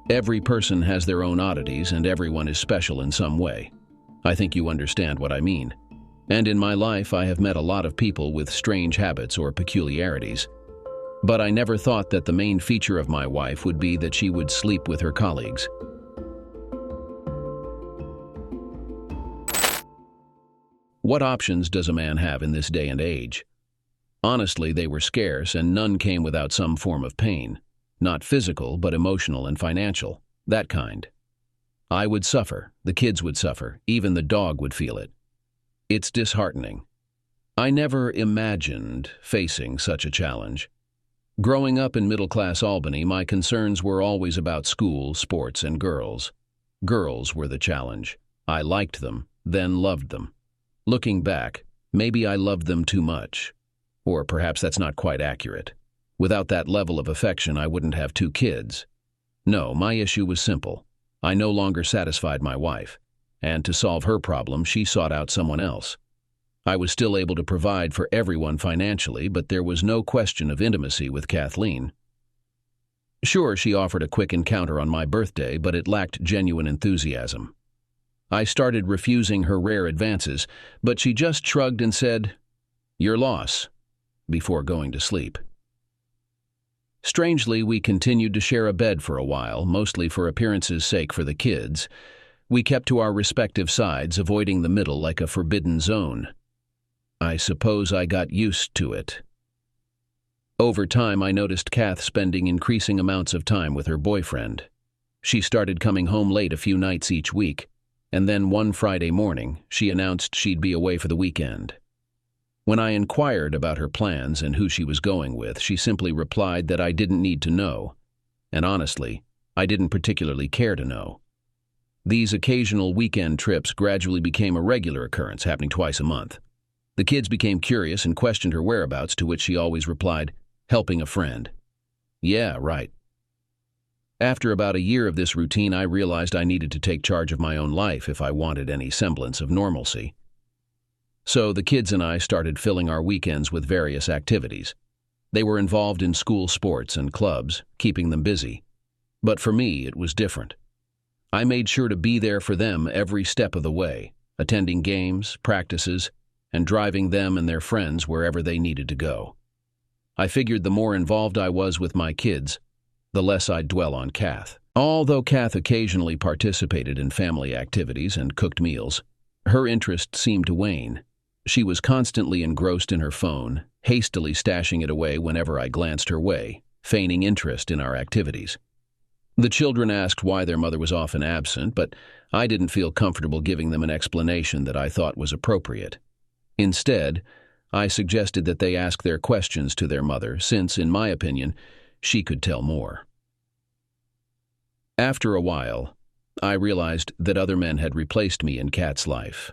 Every person has their own oddities and everyone is special in some way. I think you understand what I mean. And in my life, I have met a lot of people with strange habits or peculiarities. But I never thought that the main feature of my wife would be that she would sleep with her colleagues. What options does a man have in this day and age? Honestly, they were scarce, and none came without some form of pain. Not physical, but emotional and financial. That kind. I would suffer, the kids would suffer, even the dog would feel it. It's disheartening. I never imagined facing such a challenge. Growing up in middle-class Albany, my concerns were always about school, sports, and girls. Girls were the challenge. I liked them, then loved them. Looking back, maybe I loved them too much. Or perhaps that's not quite accurate. Without that level of affection, I wouldn't have 2 kids. No, my issue was simple. I no longer satisfied my wife, and to solve her problem, she sought out someone else. I was still able to provide for everyone financially, but there was no question of intimacy with Kathleen. Sure, she offered a quick encounter on my birthday, but it lacked genuine enthusiasm. I started refusing her rare advances, but she just shrugged and said, "Your loss," before going to sleep. Strangely, we continued to share a bed for a while, mostly for appearance's sake for the kids. We kept to our respective sides, avoiding the middle like a forbidden zone. I suppose I got used to it. Over time, I noticed Kath spending increasing amounts of time with her boyfriend. She started coming home late a few nights each week, and then one Friday morning, she announced she'd be away for the weekend. When I inquired about her plans and who she was going with, she simply replied that I didn't need to know. And honestly, I didn't particularly care to know. These occasional weekend trips gradually became a regular occurrence, happening twice a month. The kids became curious and questioned her whereabouts, to which she always replied, "Helping a friend." Yeah, right. After about a year of this routine, I realized I needed to take charge of my own life if I wanted any semblance of normalcy. So the kids and I started filling our weekends with various activities. They were involved in school sports and clubs, keeping them busy. But for me, it was different. I made sure to be there for them every step of the way, attending games, practices, and driving them and their friends wherever they needed to go. I figured the more involved I was with my kids, the less I'd dwell on Kath. Although Kath occasionally participated in family activities and cooked meals, her interest seemed to wane. She was constantly engrossed in her phone, hastily stashing it away whenever I glanced her way, feigning interest in our activities. The children asked why their mother was often absent, but I didn't feel comfortable giving them an explanation that I thought was appropriate. Instead, I suggested that they ask their questions to their mother, since, in my opinion, she could tell more. After a while, I realized that other men had replaced me in Kat's life.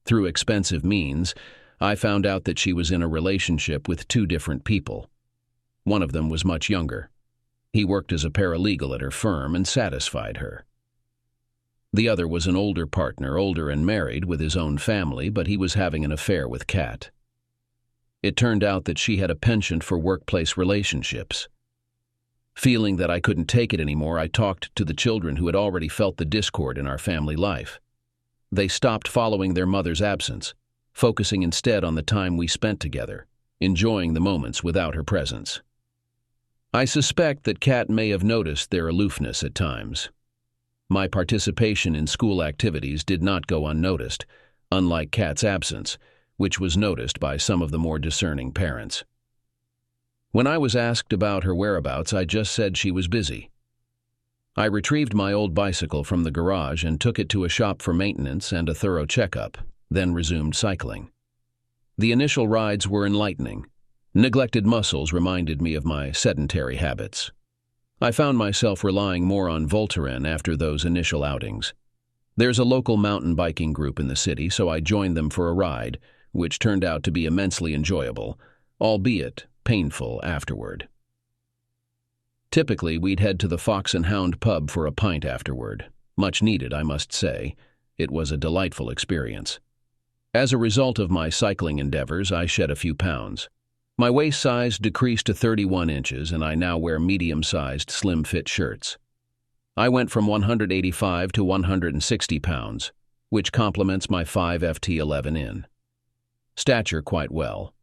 Through expensive means, I found out that she was in a relationship with 2 different people. One of them was much younger. He worked as a paralegal at her firm and satisfied her. The other was an older partner, older and married, with his own family, but he was having an affair with Kat. It turned out that she had a penchant for workplace relationships. Feeling that I couldn't take it anymore, I talked to the children who had already felt the discord in our family life. They stopped following their mother's absence, focusing instead on the time we spent together, enjoying the moments without her presence. I suspect that Kat may have noticed their aloofness at times. My participation in school activities did not go unnoticed, unlike Kat's absence, which was noticed by some of the more discerning parents. When I was asked about her whereabouts, I just said she was busy. I retrieved my old bicycle from the garage and took it to a shop for maintenance and a thorough checkup, then resumed cycling. The initial rides were enlightening. Neglected muscles reminded me of my sedentary habits. I found myself relying more on Voltaren after those initial outings. There's a local mountain biking group in the city, so I joined them for a ride, which turned out to be immensely enjoyable, albeit painful afterward. Typically, we'd head to the Fox and Hound pub for a pint afterward. Much needed, I must say. It was a delightful experience. As a result of my cycling endeavors, I shed a few pounds. My waist size decreased to 31 inches, and I now wear medium-sized, slim-fit shirts. I went from 185 to 160 pounds, which complements my 5FT11 in. Stature quite well.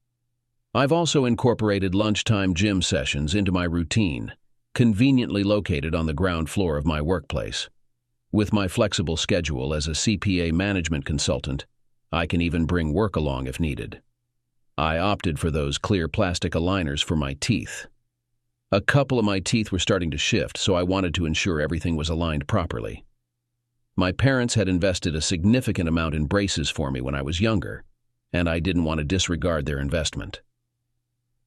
I've also incorporated lunchtime gym sessions into my routine, conveniently located on the ground floor of my workplace. With my flexible schedule as a CPA management consultant, I can even bring work along if needed. I opted for those clear plastic aligners for my teeth. A couple of my teeth were starting to shift, so I wanted to ensure everything was aligned properly. My parents had invested a significant amount in braces for me when I was younger, and I didn't want to disregard their investment.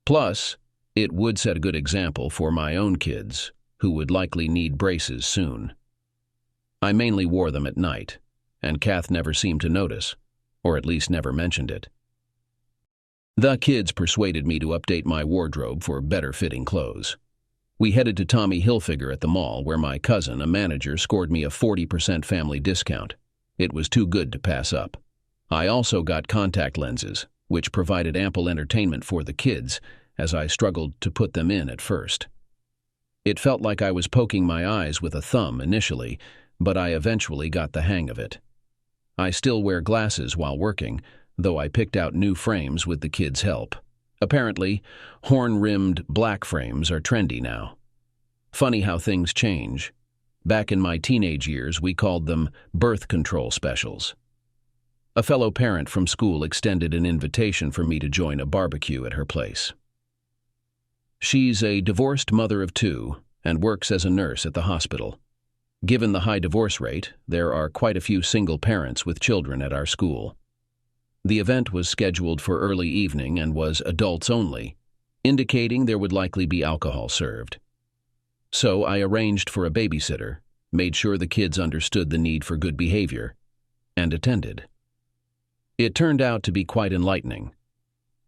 Plus, it would set a good example for my own kids, who would likely need braces soon. I mainly wore them at night, and Kath never seemed to notice, or at least never mentioned it. The kids persuaded me to update my wardrobe for better-fitting clothes. We headed to Tommy Hilfiger at the mall, where my cousin, a manager, scored me a 40% family discount. It was too good to pass up. I also got contact lenses, which provided ample entertainment for the kids, as I struggled to put them in at first. It felt like I was poking my eyes with a thumb initially, but I eventually got the hang of it. I still wear glasses while working, though I picked out new frames with the kids' help. Apparently, horn-rimmed black frames are trendy now. Funny how things change. Back in my teenage years, we called them birth control specials. A fellow parent from school extended an invitation for me to join a barbecue at her place. She's a divorced mother of two and works as a nurse at the hospital. Given the high divorce rate, there are quite a few single parents with children at our school. The event was scheduled for early evening and was adults only, indicating there would likely be alcohol served. So I arranged for a babysitter, made sure the kids understood the need for good behavior, and attended. It turned out to be quite enlightening.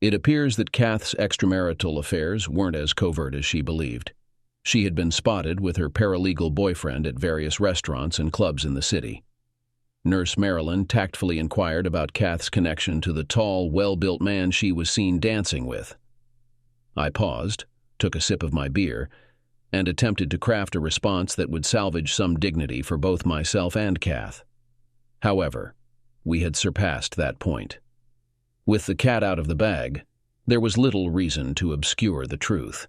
It appears that Kath's extramarital affairs weren't as covert as she believed. She had been spotted with her paralegal boyfriend at various restaurants and clubs in the city. Nurse Marilyn tactfully inquired about Kath's connection to the tall, well-built man she was seen dancing with. I paused, took a sip of my beer, and attempted to craft a response that would salvage some dignity for both myself and Kath. However, we had surpassed that point. With the cat out of the bag, there was little reason to obscure the truth.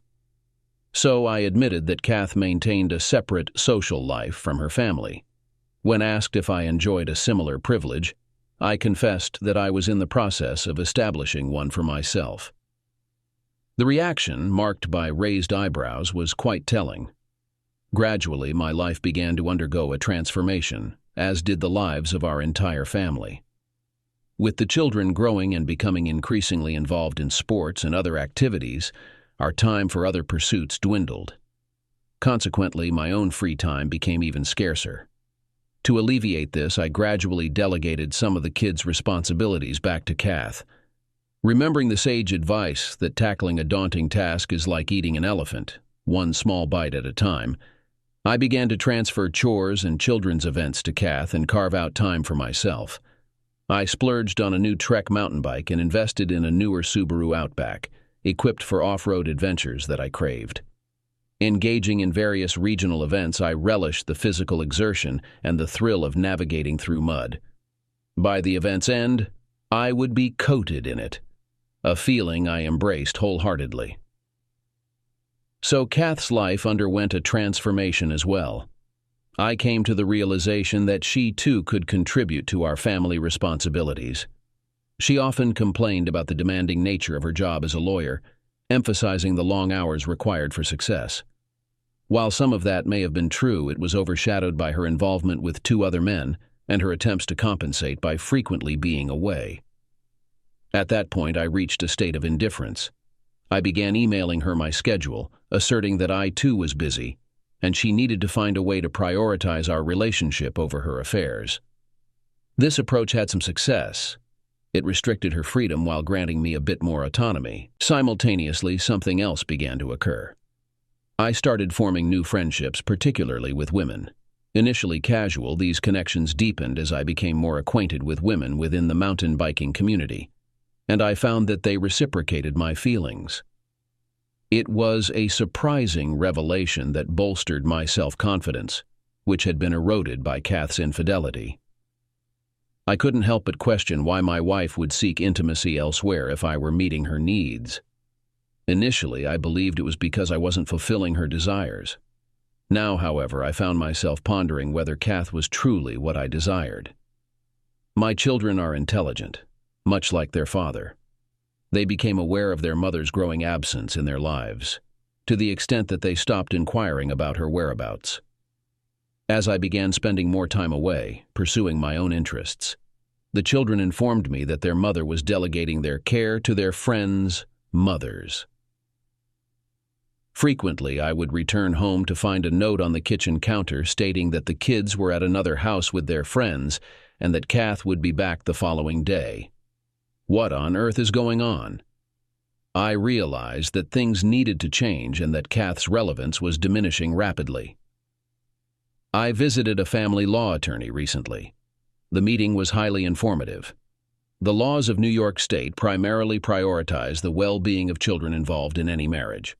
So I admitted that Kath maintained a separate social life from her family. When asked if I enjoyed a similar privilege, I confessed that I was in the process of establishing one for myself. The reaction, marked by raised eyebrows, was quite telling. Gradually, my life began to undergo a transformation, as did the lives of our entire family. With the children growing and becoming increasingly involved in sports and other activities, our time for other pursuits dwindled. Consequently, my own free time became even scarcer. To alleviate this, I gradually delegated some of the kids' responsibilities back to Kath. Remembering the sage advice that tackling a daunting task is like eating an elephant, one small bite at a time, I began to transfer chores and children's events to Kath and carve out time for myself. I splurged on a new Trek mountain bike and invested in a newer Subaru Outback, equipped for off-road adventures that I craved. Engaging in various regional events, I relished the physical exertion and the thrill of navigating through mud. By the event's end, I would be coated in it, a feeling I embraced wholeheartedly. So Kath's life underwent a transformation as well. I came to the realization that she too could contribute to our family responsibilities. She often complained about the demanding nature of her job as a lawyer, emphasizing the long hours required for success. While some of that may have been true, it was overshadowed by her involvement with two other men and her attempts to compensate by frequently being away. At that point, I reached a state of indifference. I began emailing her my schedule, asserting that I too was busy, and she needed to find a way to prioritize our relationship over her affairs. This approach had some success. It restricted her freedom while granting me a bit more autonomy. Simultaneously, something else began to occur. I started forming new friendships, particularly with women. Initially casual, these connections deepened as I became more acquainted with women within the mountain biking community, and I found that they reciprocated my feelings. It was a surprising revelation that bolstered my self-confidence. which had been eroded by Kath's infidelity. I couldn't help but question why my wife would seek intimacy elsewhere if I were meeting her needs. Initially, I believed it was because I wasn't fulfilling her desires. Now, however, I found myself pondering whether Kath was truly what I desired. My children are intelligent, much like their father. They became aware of their mother's growing absence in their lives, to the extent that they stopped inquiring about her whereabouts. As I began spending more time away, pursuing my own interests, the children informed me that their mother was delegating their care to their friends' mothers. Frequently, I would return home to find a note on the kitchen counter stating that the kids were at another house with their friends and that Kath would be back the following day. What on earth is going on? I realized that things needed to change and that Kath's relevance was diminishing rapidly. I visited a family law attorney recently. The meeting was highly informative. The laws of New York State primarily prioritize the well-being of children involved in any marriage.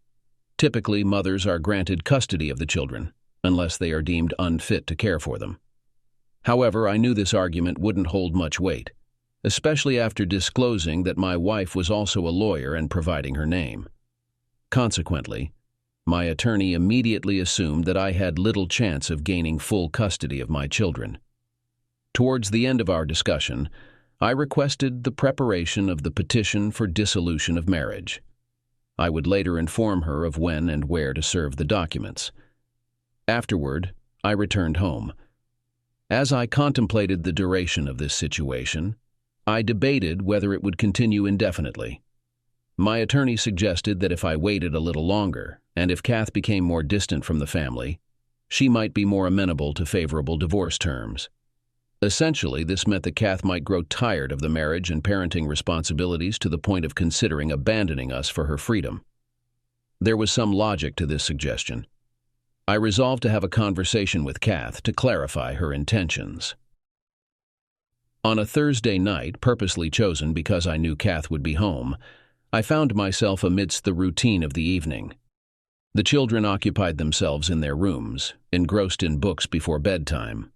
Typically, mothers are granted custody of the children, unless they are deemed unfit to care for them. However, I knew this argument wouldn't hold much weight, especially after disclosing that my wife was also a lawyer and providing her name. Consequently, my attorney immediately assumed that I had little chance of gaining full custody of my children. Towards the end of our discussion, I requested the preparation of the petition for dissolution of marriage. I would later inform her of when and where to serve the documents. Afterward, I returned home. As I contemplated the duration of this situation, I debated whether it would continue indefinitely. My attorney suggested that if I waited a little longer, and if Kath became more distant from the family, she might be more amenable to favorable divorce terms. Essentially, this meant that Kath might grow tired of the marriage and parenting responsibilities to the point of considering abandoning us for her freedom. There was some logic to this suggestion. I resolved to have a conversation with Kath to clarify her intentions. On a Thursday night, purposely chosen because I knew Kath would be home, I found myself amidst the routine of the evening. The children occupied themselves in their rooms, engrossed in books before bedtime.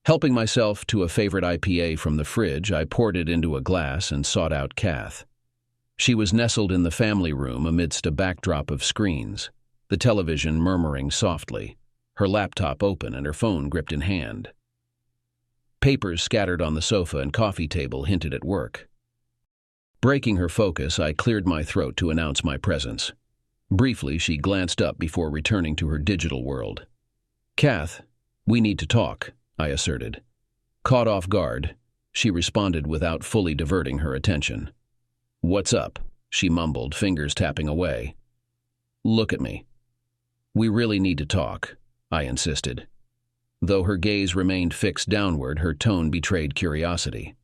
Helping myself to a favorite IPA from the fridge, I poured it into a glass and sought out Kath. She was nestled in the family room amidst a backdrop of screens, the television murmuring softly, her laptop open and her phone gripped in hand. Papers scattered on the sofa and coffee table hinted at work. Breaking her focus, I cleared my throat to announce my presence. Briefly, she glanced up before returning to her digital world. "Kath, we need to talk," I asserted. Caught off guard, she responded without fully diverting her attention. "What's up?" she mumbled, fingers tapping away. "Look at me." "We really need to talk," I insisted. Though her gaze remained fixed downward, her tone betrayed curiosity.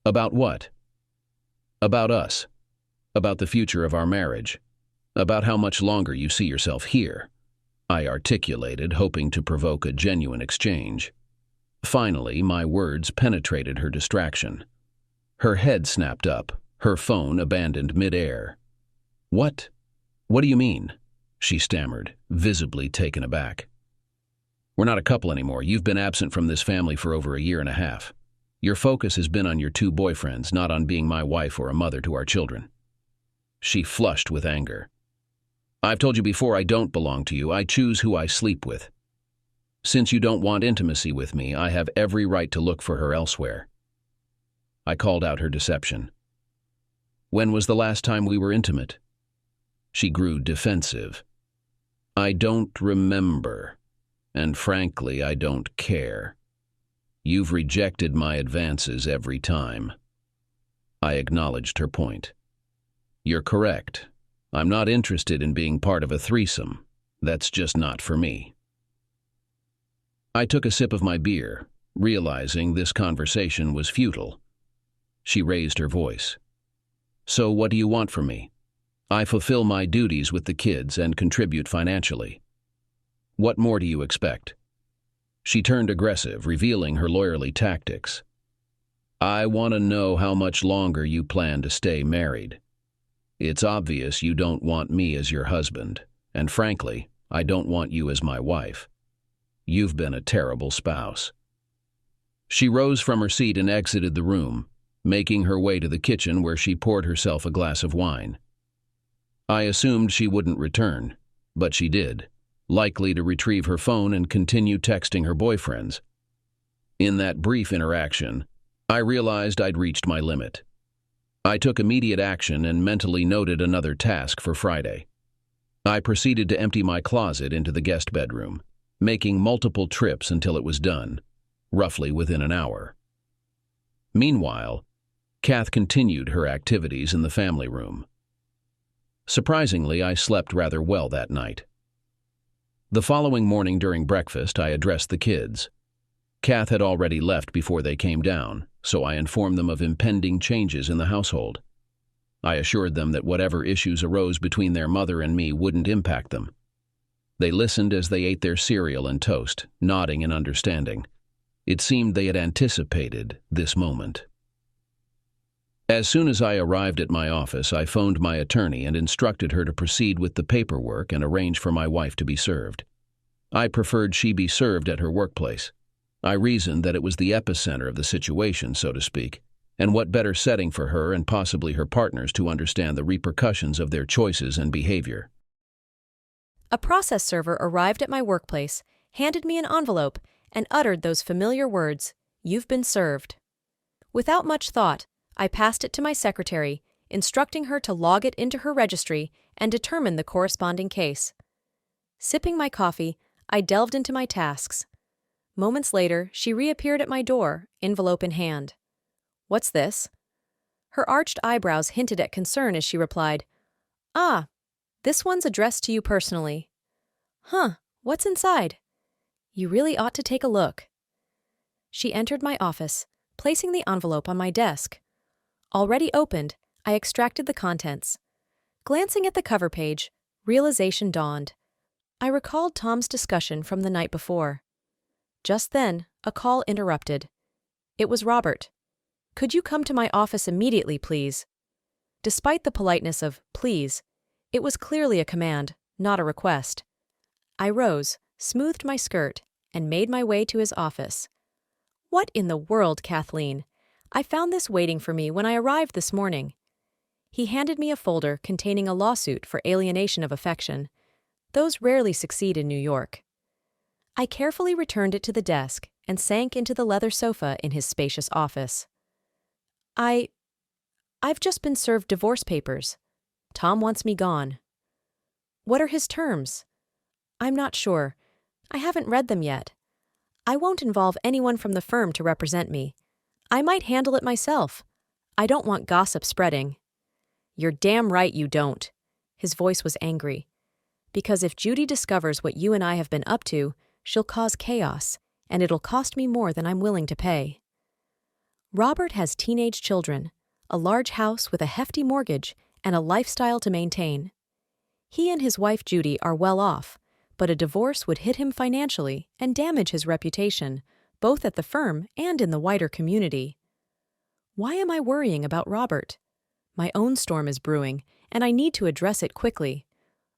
"About what?" "About us. About the future of our marriage. About how much longer you see yourself here," I articulated, hoping to provoke a genuine exchange. Finally, my words penetrated her distraction. Her head snapped up, her phone abandoned mid-air. "What? What do you mean?" she stammered, visibly taken aback. "We're not a couple anymore. You've been absent from this family for over a year and a half. Your focus has been on your two boyfriends, not on being my wife or a mother to our children." She flushed with anger. "I've told you before, I don't belong to you. I choose who I sleep with. Since you don't want intimacy with me, I have every right to look for her elsewhere." I called out her deception. "When was the last time we were intimate?" She grew defensive. "I don't remember, and frankly, I don't care. You've rejected my advances every time." I acknowledged her point. "You're correct. I'm not interested in being part of a threesome. That's just not for me." I took a sip of my beer, realizing this conversation was futile. She raised her voice. "So what do you want from me? I fulfill my duties with the kids and contribute financially. What more do you expect?" She turned aggressive, revealing her lawyerly tactics. "I want to know how much longer you plan to stay married. It's obvious you don't want me as your husband, and frankly, I don't want you as my wife. You've been a terrible spouse." She rose from her seat and exited the room, making her way to the kitchen where she poured herself a glass of wine. I assumed she wouldn't return, but she did, likely to retrieve her phone and continue texting her boyfriends. In that brief interaction, I realized I'd reached my limit. I took immediate action and mentally noted another task for Friday. I proceeded to empty my closet into the guest bedroom, making multiple trips until it was done, roughly within an hour. Meanwhile, Kath continued her activities in the family room. Surprisingly, I slept rather well that night. The following morning during breakfast, I addressed the kids. Kath had already left before they came down, so I informed them of impending changes in the household. I assured them that whatever issues arose between their mother and me wouldn't impact them. They listened as they ate their cereal and toast, nodding in understanding. It seemed they had anticipated this moment. As soon as I arrived at my office, I phoned my attorney and instructed her to proceed with the paperwork and arrange for my wife to be served. I preferred she be served at her workplace. I reasoned that it was the epicenter of the situation, so to speak, and what better setting for her and possibly her partners to understand the repercussions of their choices and behavior. A process server arrived at my workplace, handed me an envelope, and uttered those familiar words, "You've been served." Without much thought, I passed it to my secretary, instructing her to log it into her registry and determine the corresponding case. Sipping my coffee, I delved into my tasks. Moments later, she reappeared at my door, envelope in hand. "What's this?" Her arched eyebrows hinted at concern as she replied, "Ah, this one's addressed to you personally." "Huh, what's inside?" "You really ought to take a look." She entered my office, placing the envelope on my desk. Already opened, I extracted the contents. Glancing at the cover page, realization dawned. I recalled Tom's discussion from the night before. Just then, a call interrupted. It was Robert. "Could you come to my office immediately, please?" Despite the politeness of "please," it was clearly a command, not a request. I rose, smoothed my skirt, and made my way to his office. "What in the world, Kathleen? I found this waiting for me when I arrived this morning." He handed me a folder containing a lawsuit for alienation of affection. Those rarely succeed in New York. I carefully returned it to the desk and sank into the leather sofa in his spacious office. I've just been served divorce papers. Tom wants me gone." "What are his terms?" "I'm not sure. I haven't read them yet. I won't involve anyone from the firm to represent me. I might handle it myself. I don't want gossip spreading." "You're damn right you don't." His voice was angry. "Because if Judy discovers what you and I have been up to, she'll cause chaos, and it'll cost me more than I'm willing to pay." Robert has teenage children, a large house with a hefty mortgage, and a lifestyle to maintain. He and his wife Judy are well off, but a divorce would hit him financially and damage his reputation, both at the firm and in the wider community. Why am I worrying about Robert? My own storm is brewing, and I need to address it quickly.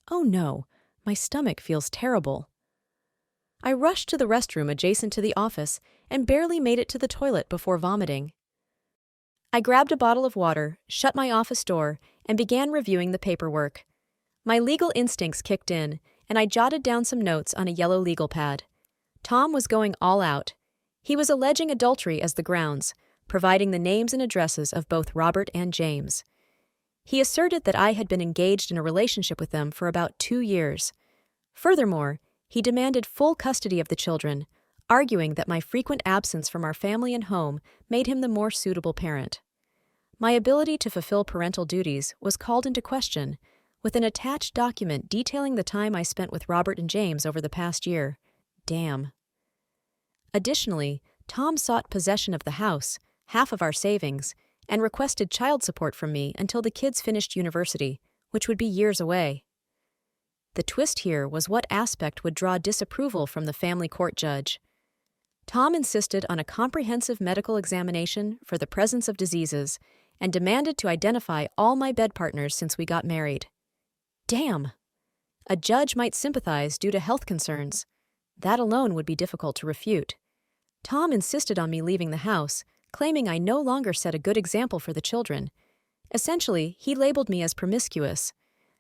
Oh no, my stomach feels terrible. I rushed to the restroom adjacent to the office and barely made it to the toilet before vomiting. I grabbed a bottle of water, shut my office door, and began reviewing the paperwork. My legal instincts kicked in, and I jotted down some notes on a yellow legal pad. Tom was going all out. He was alleging adultery as the grounds, providing the names and addresses of both Robert and James. He asserted that I had been engaged in a relationship with them for about 2 years. Furthermore, he demanded full custody of the children, arguing that my frequent absence from our family and home made him the more suitable parent. My ability to fulfill parental duties was called into question, with an attached document detailing the time I spent with Robert and James over the past year. Damn. Additionally, Tom sought possession of the house, half of our savings, and requested child support from me until the kids finished university, which would be years away. The twist here was what aspect would draw disapproval from the family court judge. Tom insisted on a comprehensive medical examination for the presence of diseases and demanded to identify all my bed partners since we got married. Damn! A judge might sympathize due to health concerns. That alone would be difficult to refute. Tom insisted on me leaving the house, claiming I no longer set a good example for the children. Essentially, he labeled me as promiscuous.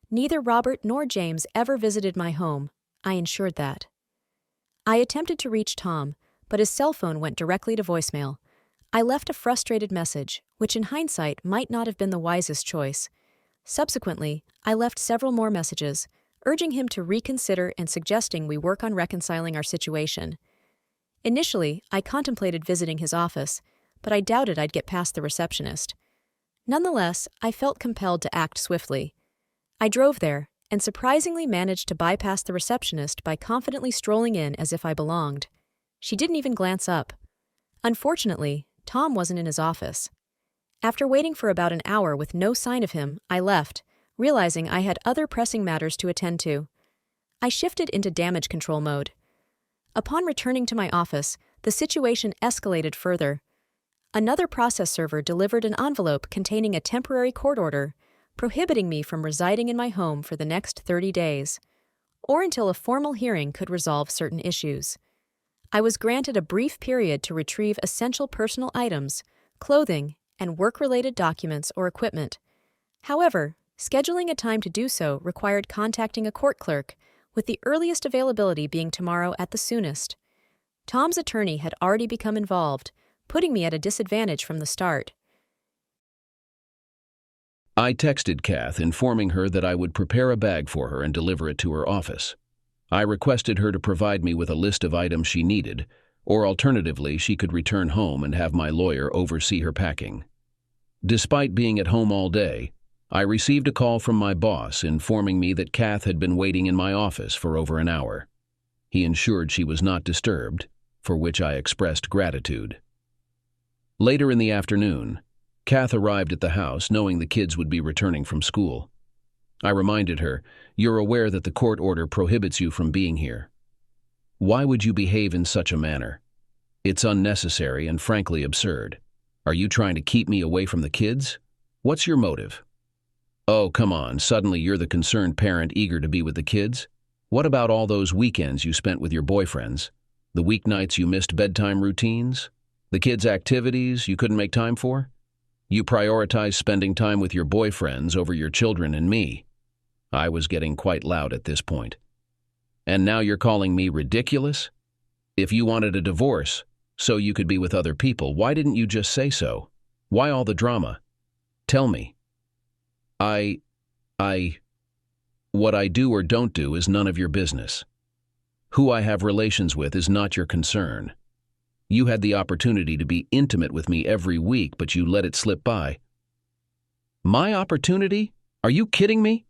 Neither Robert nor James ever visited my home. I ensured that. I attempted to reach Tom, but his cell phone went directly to voicemail. I left a frustrated message, which in hindsight might not have been the wisest choice. Subsequently, I left several more messages, urging him to reconsider and suggesting we work on reconciling our situation. Initially, I contemplated visiting his office, but I doubted I'd get past the receptionist. Nonetheless, I felt compelled to act swiftly. I drove there, and surprisingly managed to bypass the receptionist by confidently strolling in as if I belonged. She didn't even glance up. Unfortunately, Tom wasn't in his office. After waiting for about an hour with no sign of him, I left, realizing I had other pressing matters to attend to. I shifted into damage control mode. Upon returning to my office, the situation escalated further. Another process server delivered an envelope containing a temporary court order, prohibiting me from residing in my home for the next 30 days, or until a formal hearing could resolve certain issues. I was granted a brief period to retrieve essential personal items, clothing, and work-related documents or equipment. However, scheduling a time to do so required contacting a court clerk, with the earliest availability being tomorrow at the soonest. Tom's attorney had already become involved, putting me at a disadvantage from the start. I texted Kath, informing her that I would prepare a bag for her and deliver it to her office. I requested her to provide me with a list of items she needed, or alternatively she could return home and have my lawyer oversee her packing. Despite being at home all day, I received a call from my boss informing me that Kath had been waiting in my office for over an hour. He ensured she was not disturbed, for which I expressed gratitude. Later in the afternoon, Kath arrived at the house knowing the kids would be returning from school. I reminded her, "You're aware that the court order prohibits you from being here. Why would you behave in such a manner? It's unnecessary and frankly absurd. Are you trying to keep me away from the kids? What's your motive?" "Oh, come on, suddenly you're the concerned parent eager to be with the kids? What about all those weekends you spent with your boyfriends? The weeknights you missed bedtime routines? The kids' activities you couldn't make time for? You prioritize spending time with your boyfriends over your children and me." I was getting quite loud at this point. "And now you're calling me ridiculous? If you wanted a divorce so you could be with other people, why didn't you just say so? Why all the drama? Tell me." What I do or don't do is none of your business. Who I have relations with is not your concern. You had the opportunity to be intimate with me every week, but you let it slip by." "My opportunity? Are you kidding me?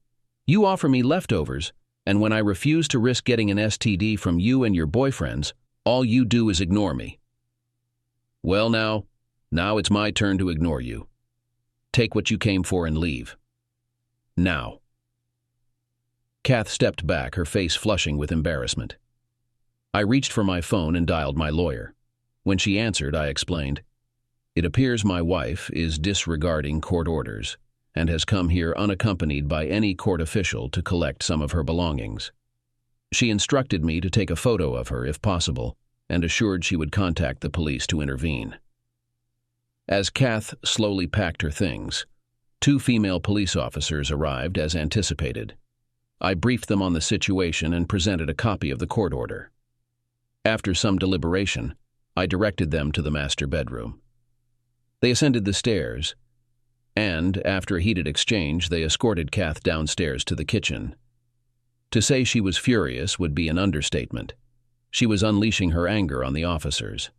You offer me leftovers, and when I refuse to risk getting an STD from you and your boyfriends, all you do is ignore me." "Well now it's my turn to ignore you. Take what you came for and leave. Now." Kath stepped back, her face flushing with embarrassment. I reached for my phone and dialed my lawyer. When she answered, I explained, "It appears my wife is disregarding court orders and has come here unaccompanied by any court official to collect some of her belongings. She instructed me to take a photo of her if possible and assured she would contact the police to intervene." As Kath slowly packed her things, 2 female police officers arrived as anticipated. I briefed them on the situation and presented a copy of the court order. After some deliberation, I directed them to the master bedroom. They ascended the stairs, and, after a heated exchange, they escorted Kath downstairs to the kitchen. To say she was furious would be an understatement. She was unleashing her anger on the officers.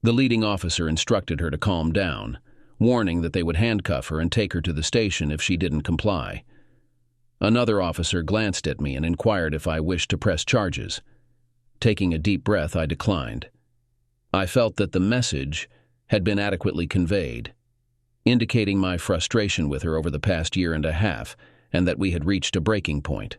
The leading officer instructed her to calm down, warning that they would handcuff her and take her to the station if she didn't comply. Another officer glanced at me and inquired if I wished to press charges. Taking a deep breath, I declined. I felt that the message had been adequately conveyed, indicating my frustration with her over the past year and a half, and that we had reached a breaking point.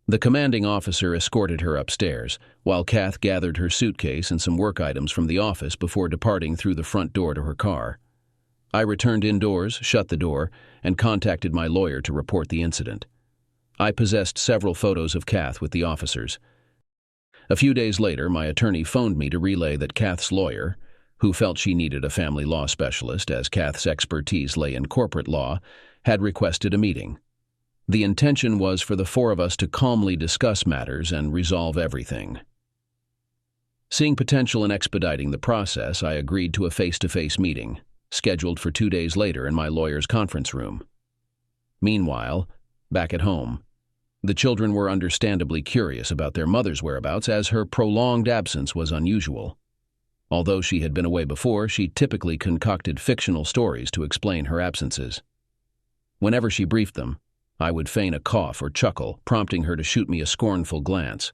The commanding officer escorted her upstairs, while Kath gathered her suitcase and some work items from the office before departing through the front door to her car. I returned indoors, shut the door, and contacted my lawyer to report the incident. I possessed several photos of Kath with the officers. A few days later, my attorney phoned me to relay that Kath's lawyer, who felt she needed a family law specialist as Kath's expertise lay in corporate law, had requested a meeting. The intention was for the four of us to calmly discuss matters and resolve everything. Seeing potential in expediting the process, I agreed to a face-to-face meeting, scheduled for 2 days later in my lawyer's conference room. Meanwhile, back at home, the children were understandably curious about their mother's whereabouts as her prolonged absence was unusual. Although she had been away before, she typically concocted fictional stories to explain her absences. Whenever she briefed them, I would feign a cough or chuckle, prompting her to shoot me a scornful glance.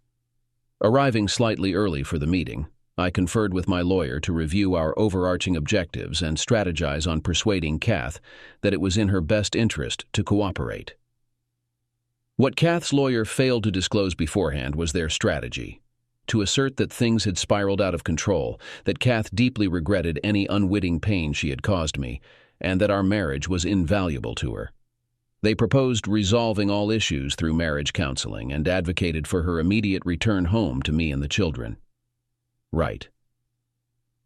Arriving slightly early for the meeting, I conferred with my lawyer to review our overarching objectives and strategize on persuading Kath that it was in her best interest to cooperate. What Kath's lawyer failed to disclose beforehand was their strategy: to assert that things had spiraled out of control, that Kath deeply regretted any unwitting pain she had caused me, and that our marriage was invaluable to her. They proposed resolving all issues through marriage counseling and advocated for her immediate return home to me and the children. Right.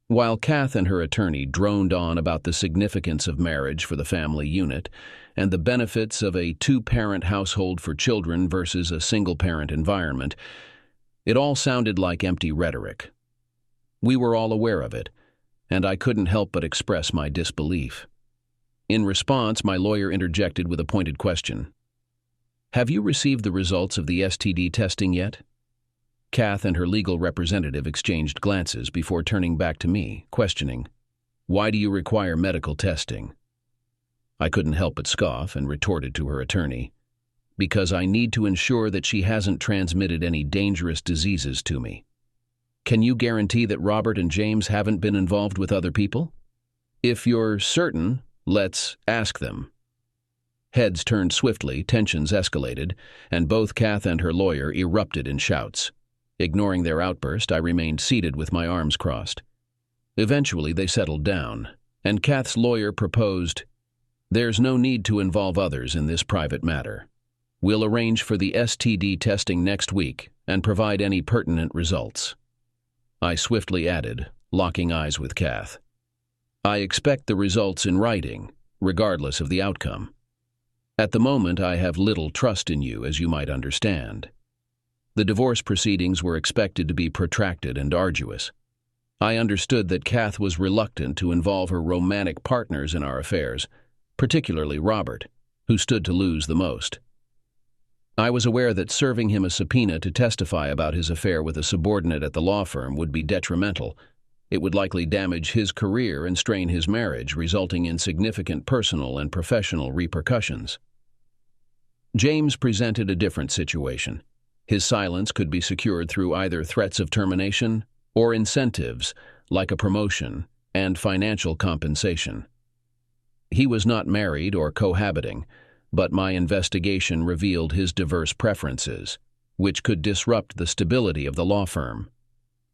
While Kath and her attorney droned on about the significance of marriage for the family unit and the benefits of a two-parent household for children versus a single-parent environment, it all sounded like empty rhetoric. We were all aware of it, and I couldn't help but express my disbelief. In response, my lawyer interjected with a pointed question. "Have you received the results of the STD testing yet?" Kath and her legal representative exchanged glances before turning back to me, questioning, "Why do you require medical testing?" I couldn't help but scoff and retorted to her attorney, "Because I need to ensure that she hasn't transmitted any dangerous diseases to me." "Can you guarantee that Robert and James haven't been involved with other people?" "If you're certain, let's ask them." Heads turned swiftly, tensions escalated, and both Kath and her lawyer erupted in shouts. Ignoring their outburst, I remained seated with my arms crossed. Eventually, they settled down, and Kath's lawyer proposed, "There's no need to involve others in this private matter. We'll arrange for the STD testing next week and provide any pertinent results." I swiftly added, locking eyes with Kath, "I expect the results in writing, regardless of the outcome. At the moment, I have little trust in you, as you might understand." The divorce proceedings were expected to be protracted and arduous. I understood that Kath was reluctant to involve her romantic partners in our affairs, particularly Robert, who stood to lose the most. I was aware that serving him a subpoena to testify about his affair with a subordinate at the law firm would be detrimental. It would likely damage his career and strain his marriage, resulting in significant personal and professional repercussions. James presented a different situation. His silence could be secured through either threats of termination or incentives, like a promotion, and financial compensation. He was not married or cohabiting, but my investigation revealed his diverse preferences, which could disrupt the stability of the law firm.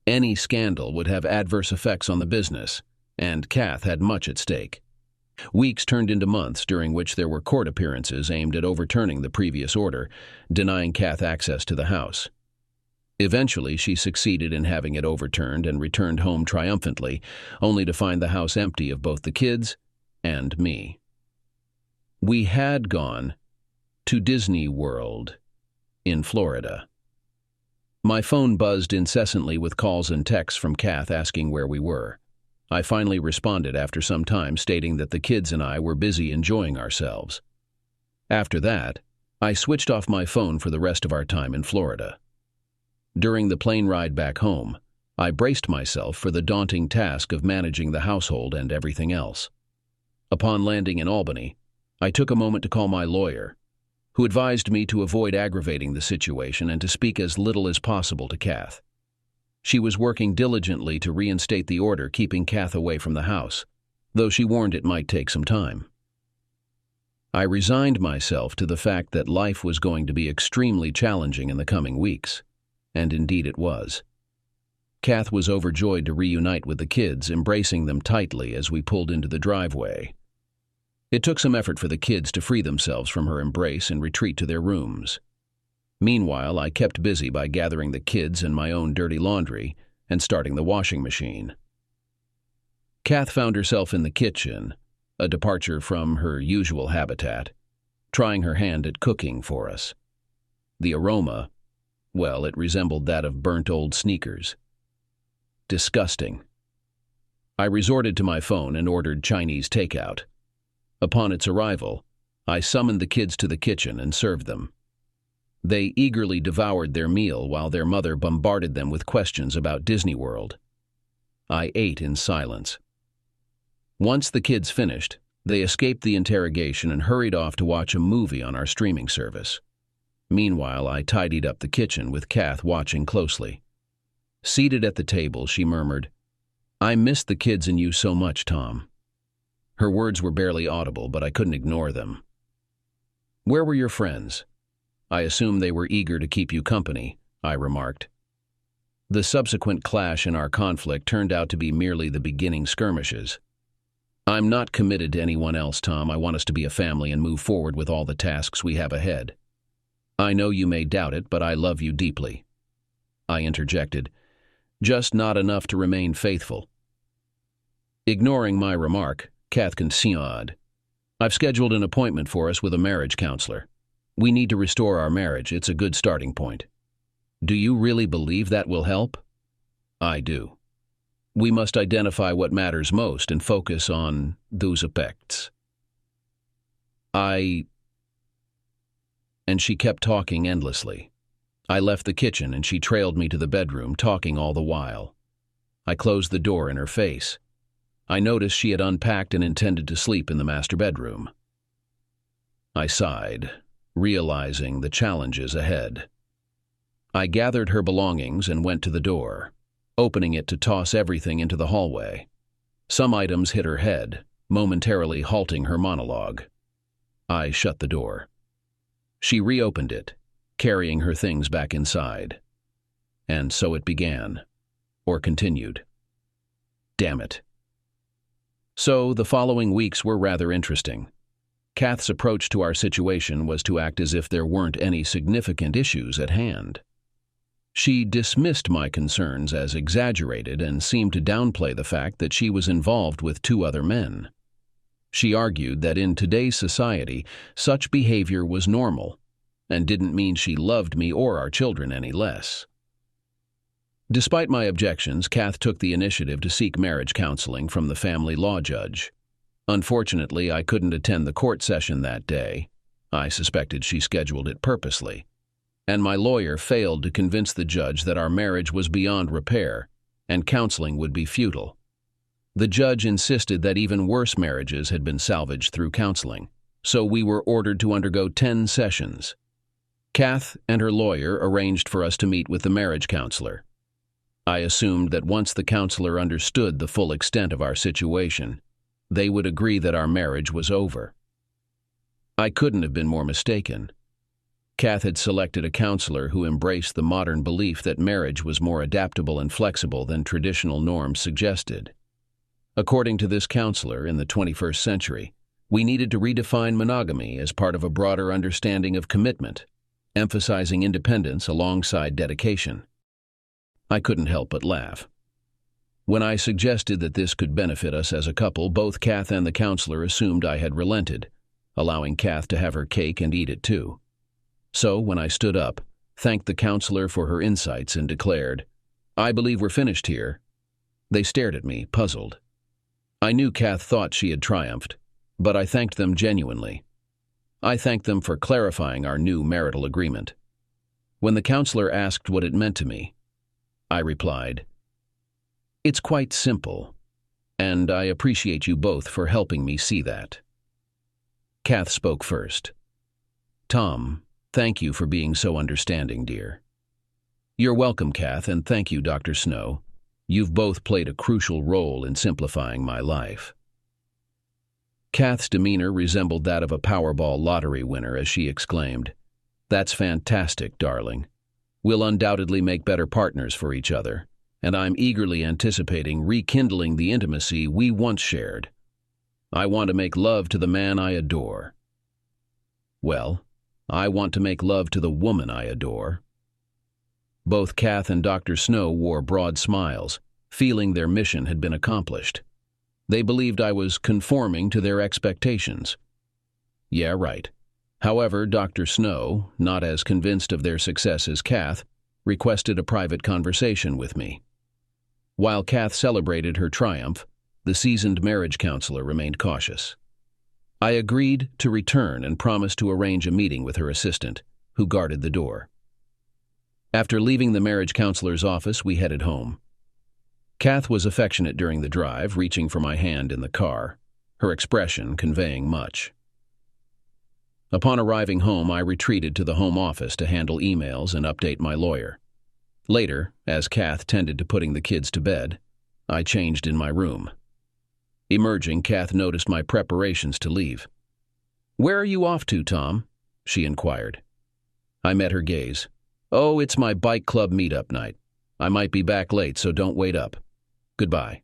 Any scandal would have adverse effects on the business, and Kath had much at stake. Weeks turned into months, during which there were court appearances aimed at overturning the previous order, denying Kath access to the house. Eventually, she succeeded in having it overturned and returned home triumphantly, only to find the house empty of both the kids and me. We had gone to Disney World in Florida. My phone buzzed incessantly with calls and texts from Kath asking where we were. I finally responded after some time, stating that the kids and I were busy enjoying ourselves. After that, I switched off my phone for the rest of our time in Florida. During the plane ride back home, I braced myself for the daunting task of managing the household and everything else. Upon landing in Albany, I took a moment to call my lawyer, who advised me to avoid aggravating the situation and to speak as little as possible to Kath. She was working diligently to reinstate the order keeping Kath away from the house, though she warned it might take some time. I resigned myself to the fact that life was going to be extremely challenging in the coming weeks, and indeed it was. Kath was overjoyed to reunite with the kids, embracing them tightly as we pulled into the driveway. It took some effort for the kids to free themselves from her embrace and retreat to their rooms. Meanwhile, I kept busy by gathering the kids and my own dirty laundry and starting the washing machine. Kath found herself in the kitchen, a departure from her usual habitat, trying her hand at cooking for us. The aroma, well, it resembled that of burnt old sneakers. Disgusting. I resorted to my phone and ordered Chinese takeout. Upon its arrival, I summoned the kids to the kitchen and served them. They eagerly devoured their meal while their mother bombarded them with questions about Disney World. I ate in silence. Once the kids finished, they escaped the interrogation and hurried off to watch a movie on our streaming service. Meanwhile, I tidied up the kitchen with Kath watching closely. Seated at the table, she murmured, "I missed the kids and you so much, Tom." Her words were barely audible, but I couldn't ignore them. "Where were your friends? I assume they were eager to keep you company," I remarked. The subsequent clash in our conflict turned out to be merely the beginning skirmishes. "I'm not committed to anyone else, Tom. I want us to be a family and move forward with all the tasks we have ahead. I know you may doubt it, but I love you deeply," I interjected, "just not enough to remain faithful." Ignoring my remark, Kath continued, "I've scheduled an appointment for us with a marriage counselor. We need to restore our marriage. It's a good starting point." "Do you really believe that will help?" "I do. We must identify what matters most and focus on those effects." And she kept talking endlessly. I left the kitchen and she trailed me to the bedroom, talking all the while. I closed the door in her face. I noticed she had unpacked and intended to sleep in the master bedroom. I sighed, realizing the challenges ahead. I gathered her belongings and went to the door, opening it to toss everything into the hallway. Some items hit her head, momentarily halting her monologue. I shut the door. She reopened it, carrying her things back inside. And so it began, or continued. Damn it. So the following weeks were rather interesting. Kath's approach to our situation was to act as if there weren't any significant issues at hand. She dismissed my concerns as exaggerated and seemed to downplay the fact that she was involved with 2 other men. She argued that in today's society, such behavior was normal and didn't mean she loved me or our children any less. Despite my objections, Kath took the initiative to seek marriage counseling from the family law judge. Unfortunately, I couldn't attend the court session that day. I suspected she scheduled it purposely. And my lawyer failed to convince the judge that our marriage was beyond repair and counseling would be futile. The judge insisted that even worse marriages had been salvaged through counseling, so we were ordered to undergo 10 sessions. Kath and her lawyer arranged for us to meet with the marriage counselor. I assumed that once the counselor understood the full extent of our situation, they would agree that our marriage was over. I couldn't have been more mistaken. Kath had selected a counselor who embraced the modern belief that marriage was more adaptable and flexible than traditional norms suggested. According to this counselor, in the 21st century, we needed to redefine monogamy as part of a broader understanding of commitment, emphasizing independence alongside dedication. I couldn't help but laugh. When I suggested that this could benefit us as a couple, both Kath and the counselor assumed I had relented, allowing Kath to have her cake and eat it too. So, when I stood up, thanked the counselor for her insights and declared, "I believe we're finished here," they stared at me, puzzled. I knew Kath thought she had triumphed, but I thanked them genuinely. I thanked them for clarifying our new marital agreement. When the counselor asked what it meant to me, I replied, "It's quite simple, and I appreciate you both for helping me see that." Kath spoke first. "Tom, thank you for being so understanding, dear." "You're welcome, Kath, and thank you, Dr. Snow. You've both played a crucial role in simplifying my life." Kath's demeanor resembled that of a Powerball lottery winner as she exclaimed, "That's fantastic, darling. We'll undoubtedly make better partners for each other, and I'm eagerly anticipating rekindling the intimacy we once shared. I want to make love to the man I adore." Well, I want to make love to the woman I adore." Both Kath and Dr. Snow wore broad smiles, feeling their mission had been accomplished. They believed I was conforming to their expectations. Yeah, right. However, Dr. Snow, not as convinced of their success as Kath, requested a private conversation with me. While Kath celebrated her triumph, the seasoned marriage counselor remained cautious. I agreed to return and promised to arrange a meeting with her assistant, who guarded the door. After leaving the marriage counselor's office, we headed home. Kath was affectionate during the drive, reaching for my hand in the car, her expression conveying much. Upon arriving home, I retreated to the home office to handle emails and update my lawyer. Later, as Kath tended to putting the kids to bed, I changed in my room. Emerging, Kath noticed my preparations to leave. "Where are you off to, Tom?" she inquired. I met her gaze. "Oh, it's my bike club meetup night. I might be back late, so don't wait up. Goodbye."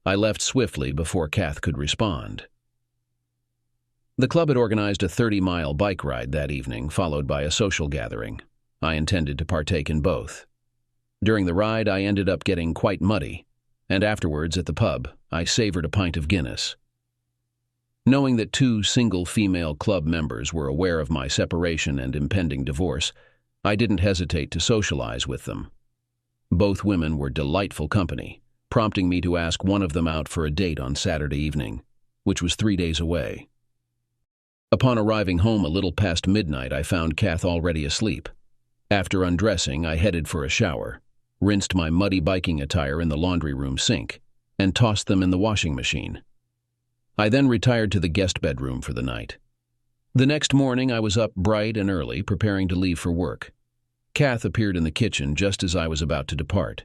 I left swiftly before Kath could respond. The club had organized a 30-mile bike ride that evening, followed by a social gathering. I intended to partake in both. During the ride, I ended up getting quite muddy, and afterwards at the pub, I savored a pint of Guinness. Knowing that 2 single female club members were aware of my separation and impending divorce, I didn't hesitate to socialize with them. Both women were delightful company, prompting me to ask one of them out for a date on Saturday evening, which was 3 days away. Upon arriving home a little past midnight, I found Kath already asleep. After undressing, I headed for a shower, rinsed my muddy biking attire in the laundry room sink, and tossed them in the washing machine. I then retired to the guest bedroom for the night. The next morning, I was up bright and early, preparing to leave for work. Kath appeared in the kitchen just as I was about to depart.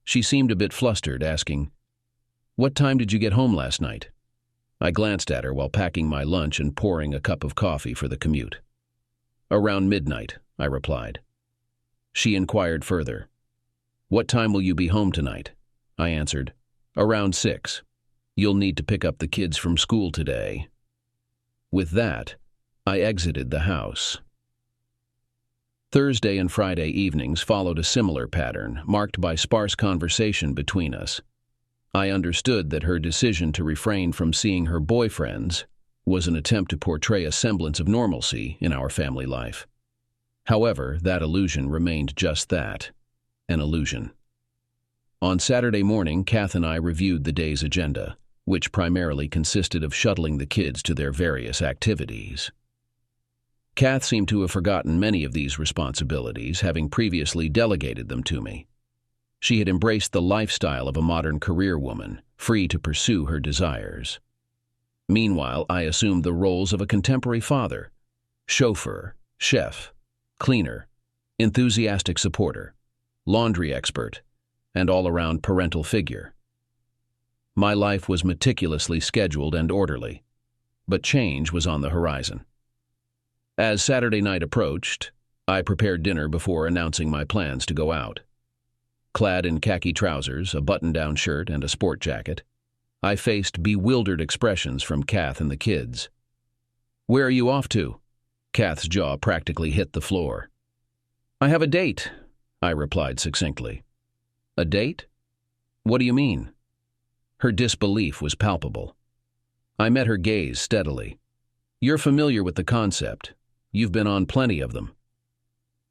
She seemed a bit flustered, asking, "What time did you get home last night?" I glanced at her while packing my lunch and pouring a cup of coffee for the commute. "Around midnight," I replied. She inquired further. "What time will you be home tonight?" I answered, "Around 6. You'll need to pick up the kids from school today." With that, I exited the house. Thursday and Friday evenings followed a similar pattern, marked by sparse conversation between us. I understood that her decision to refrain from seeing her boyfriends was an attempt to portray a semblance of normalcy in our family life. However, that illusion remained just that, an illusion. On Saturday morning, Kath and I reviewed the day's agenda, which primarily consisted of shuttling the kids to their various activities. Kath seemed to have forgotten many of these responsibilities, having previously delegated them to me. She had embraced the lifestyle of a modern career woman, free to pursue her desires. Meanwhile, I assumed the roles of a contemporary father, chauffeur, chef, cleaner, enthusiastic supporter, laundry expert, and all-around parental figure. My life was meticulously scheduled and orderly, but change was on the horizon. As Saturday night approached, I prepared dinner before announcing my plans to go out. Clad in khaki trousers, a button-down shirt, and a sport jacket, I faced bewildered expressions from Kath and the kids. "Where are you off to?" Kath's jaw practically hit the floor. "I have a date," I replied succinctly. "A date? What do you mean?" Her disbelief was palpable. I met her gaze steadily. "You're familiar with the concept. You've been on plenty of them."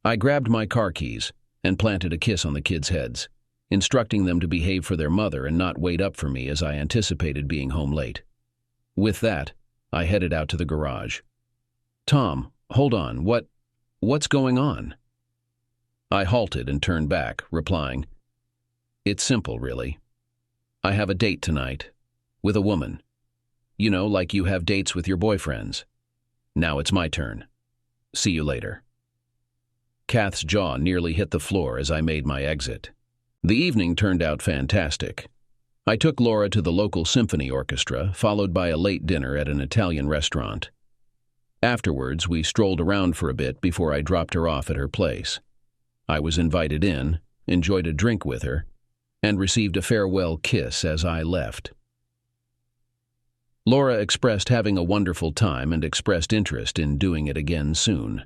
I grabbed my car keys and planted a kiss on the kids' heads, instructing them to behave for their mother and not wait up for me as I anticipated being home late. With that, I headed out to the garage. "Tom, hold on, what's going on?" I halted and turned back, replying, "It's simple, really. I have a date tonight, with a woman. You know, like you have dates with your boyfriends. Now it's my turn. See you later." Kath's jaw nearly hit the floor as I made my exit. The evening turned out fantastic. I took Laura to the local symphony orchestra, followed by a late dinner at an Italian restaurant. Afterwards, we strolled around for a bit before I dropped her off at her place. I was invited in, enjoyed a drink with her, and received a farewell kiss as I left. Laura expressed having a wonderful time and expressed interest in doing it again soon.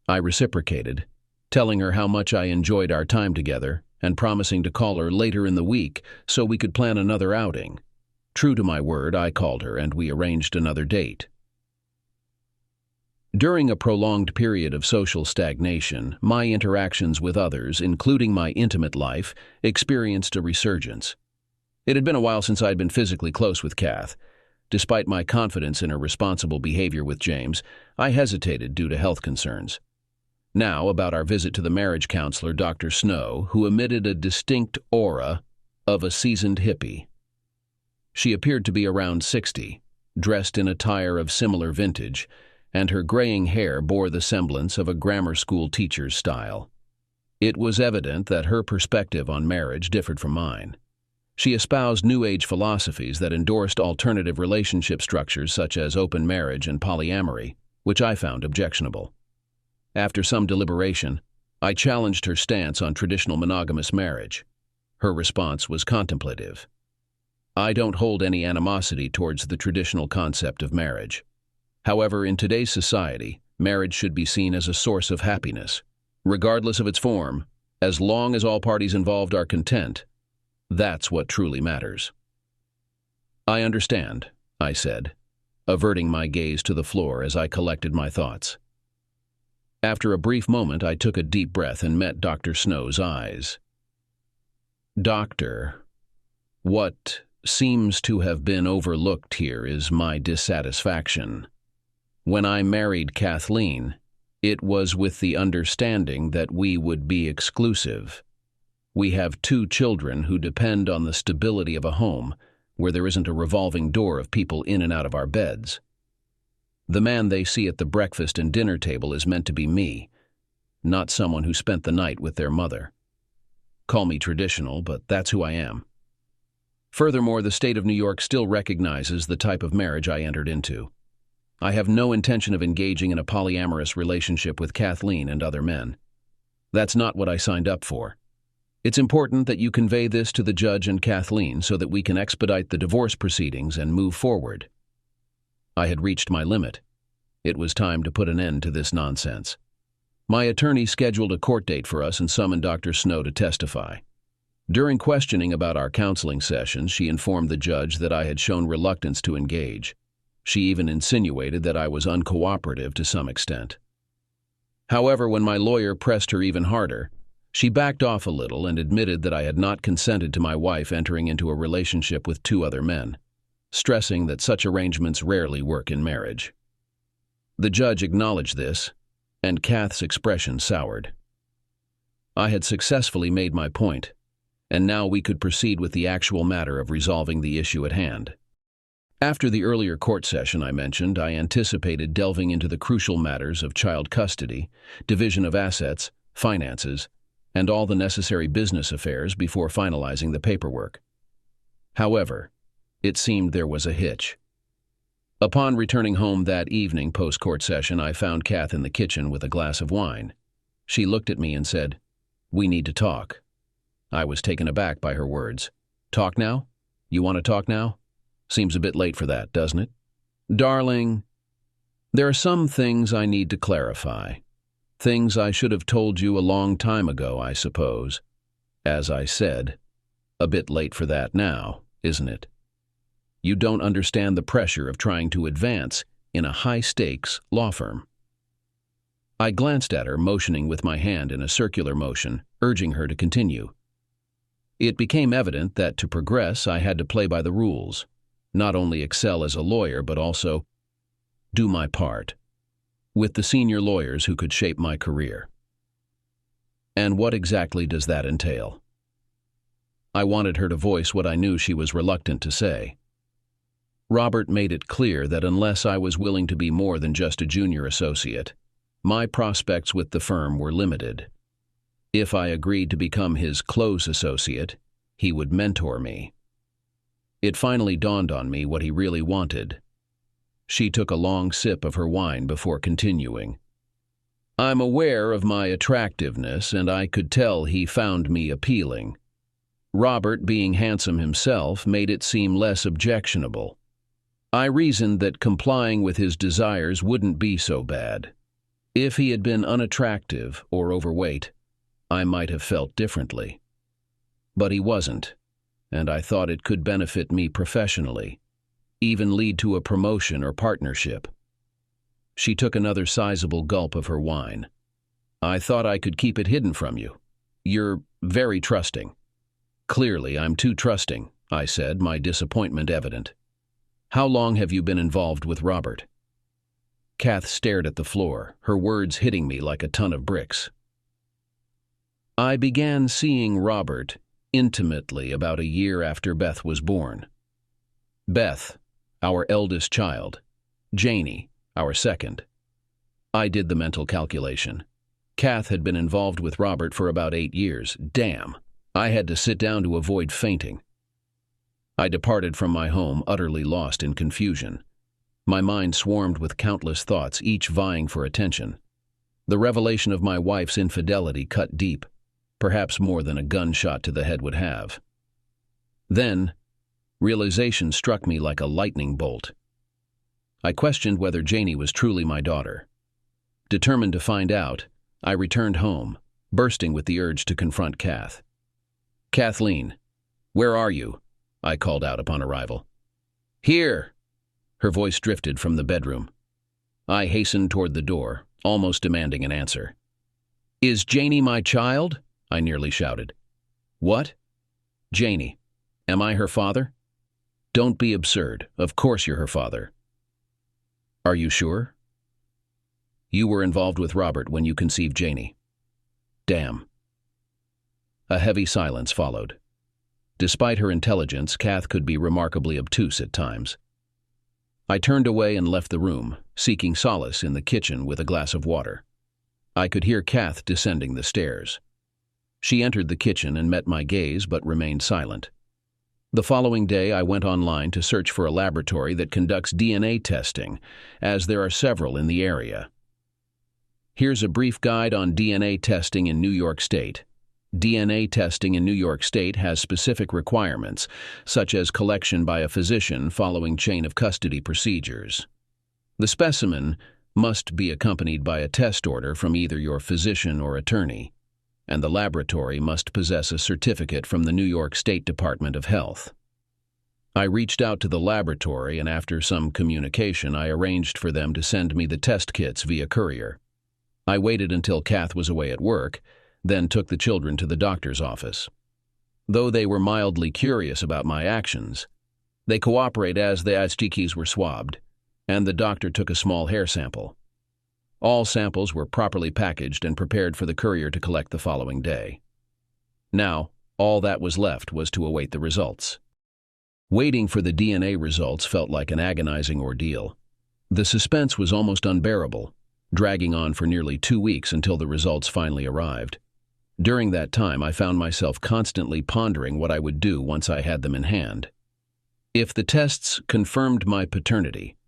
I reciprocated, telling her how much I enjoyed our time together and promising to call her later in the week so we could plan another outing. True to my word, I called her and we arranged another date. During a prolonged period of social stagnation, my interactions with others, including my intimate life, experienced a resurgence. It had been a while since I'd been physically close with Kath. Despite my confidence in her responsible behavior with James, I hesitated due to health concerns. Now, about our visit to the marriage counselor, Dr. Snow, who emitted a distinct aura of a seasoned hippie. She appeared to be around 60, dressed in attire of similar vintage, and her graying hair bore the semblance of a grammar school teacher's style. It was evident that her perspective on marriage differed from mine. She espoused New Age philosophies that endorsed alternative relationship structures such as open marriage and polyamory, which I found objectionable. After some deliberation, I challenged her stance on traditional monogamous marriage. Her response was contemplative. I don't hold any animosity towards the traditional concept of marriage. However, in today's society, marriage should be seen as a source of happiness, regardless of its form, as long as all parties involved are content. That's what truly matters. I understand, I said, averting my gaze to the floor as I collected my thoughts. After a brief moment, I took a deep breath and met Dr. Snow's eyes. Doctor, what seems to have been overlooked here is my dissatisfaction. When I married Kathleen, it was with the understanding that we would be exclusive. We have 2 children who depend on the stability of a home where there isn't a revolving door of people in and out of our beds. The man they see at the breakfast and dinner table is meant to be me, not someone who spent the night with their mother. Call me traditional, but that's who I am. Furthermore, the state of New York still recognizes the type of marriage I entered into. I have no intention of engaging in a polyamorous relationship with Kathleen and other men. That's not what I signed up for. It's important that you convey this to the judge and Kathleen so that we can expedite the divorce proceedings and move forward. I had reached my limit. It was time to put an end to this nonsense. My attorney scheduled a court date for us and summoned Dr. Snow to testify. During questioning about our counseling sessions, she informed the judge that I had shown reluctance to engage. She even insinuated that I was uncooperative to some extent. However, when my lawyer pressed her even harder, she backed off a little and admitted that I had not consented to my wife entering into a relationship with 2 other men, stressing that such arrangements rarely work in marriage. The judge acknowledged this, and Kath's expression soured. I had successfully made my point, and now we could proceed with the actual matter of resolving the issue at hand. After the earlier court session I mentioned, I anticipated delving into the crucial matters of child custody, division of assets, finances, and all the necessary business affairs before finalizing the paperwork. However, it seemed there was a hitch. Upon returning home that evening post-court session, I found Kath in the kitchen with a glass of wine. She looked at me and said, "We need to talk." I was taken aback by her words. "Talk now? You want to talk now? Seems a bit late for that, doesn't it?" "Darling, there are some things I need to clarify. Things I should have told you a long time ago, I suppose. As I said, a bit late for that now, isn't it? You don't understand the pressure of trying to advance in a high-stakes law firm." I glanced at her, motioning with my hand in a circular motion, urging her to continue. It became evident that to progress, I had to play by the rules, not only excel as a lawyer, but also do my part with the senior lawyers who could shape my career. And what exactly does that entail? I wanted her to voice what I knew she was reluctant to say. Robert made it clear that unless I was willing to be more than just a junior associate, my prospects with the firm were limited. If I agreed to become his close associate, he would mentor me. It finally dawned on me what he really wanted. She took a long sip of her wine before continuing. "I'm aware of my attractiveness, and I could tell he found me appealing. Robert, being handsome himself, made it seem less objectionable. I reasoned that complying with his desires wouldn't be so bad. If he had been unattractive or overweight, I might have felt differently. But he wasn't, and I thought it could benefit me professionally, even lead to a promotion or partnership. She took another sizable gulp of her wine. I thought I could keep it hidden from you. You're very trusting. Clearly, I'm too trusting, I said, my disappointment evident. How long have you been involved with Robert? Kath stared at the floor, her words hitting me like a ton of bricks. I began seeing Robert intimately about a year after Beth was born. Beth, our eldest child. Janie, our second. I did the mental calculation. Kath had been involved with Robert for about 8 years. Damn. I had to sit down to avoid fainting. I departed from my home utterly lost in confusion. My mind swarmed with countless thoughts, each vying for attention. The revelation of my wife's infidelity cut deep, perhaps more than a gunshot to the head would have. Then, realization struck me like a lightning bolt. I questioned whether Janie was truly my daughter. Determined to find out, I returned home, bursting with the urge to confront Kath. Kathleen, where are you? I called out upon arrival. Here! Her voice drifted from the bedroom. I hastened toward the door, almost demanding an answer. Is Janie my child? I nearly shouted. What? Janie. Am I her father? Don't be absurd. Of course you're her father. Are you sure? You were involved with Robert when you conceived Janie. Damn. A heavy silence followed. Despite her intelligence, Kath could be remarkably obtuse at times. I turned away and left the room, seeking solace in the kitchen with a glass of water. I could hear Kath descending the stairs. She entered the kitchen and met my gaze but remained silent. The following day, I went online to search for a laboratory that conducts DNA testing, as there are several in the area. Here's a brief guide on DNA testing in New York State. DNA testing in New York State has specific requirements, such as collection by a physician following chain of custody procedures. The specimen must be accompanied by a test order from either your physician or attorney, and the laboratory must possess a certificate from the New York State Department of Health. I reached out to the laboratory, and after some communication, I arranged for them to send me the test kits via courier. I waited until Kath was away at work, then took the children to the doctor's office. Though they were mildly curious about my actions, they cooperated as the Aztekis were swabbed, and the doctor took a small hair sample. All samples were properly packaged and prepared for the courier to collect the following day. Now, all that was left was to await the results. Waiting for the DNA results felt like an agonizing ordeal. The suspense was almost unbearable, dragging on for nearly 2 weeks until the results finally arrived. During that time, I found myself constantly pondering what I would do once I had them in hand. If the tests confirmed my paternity,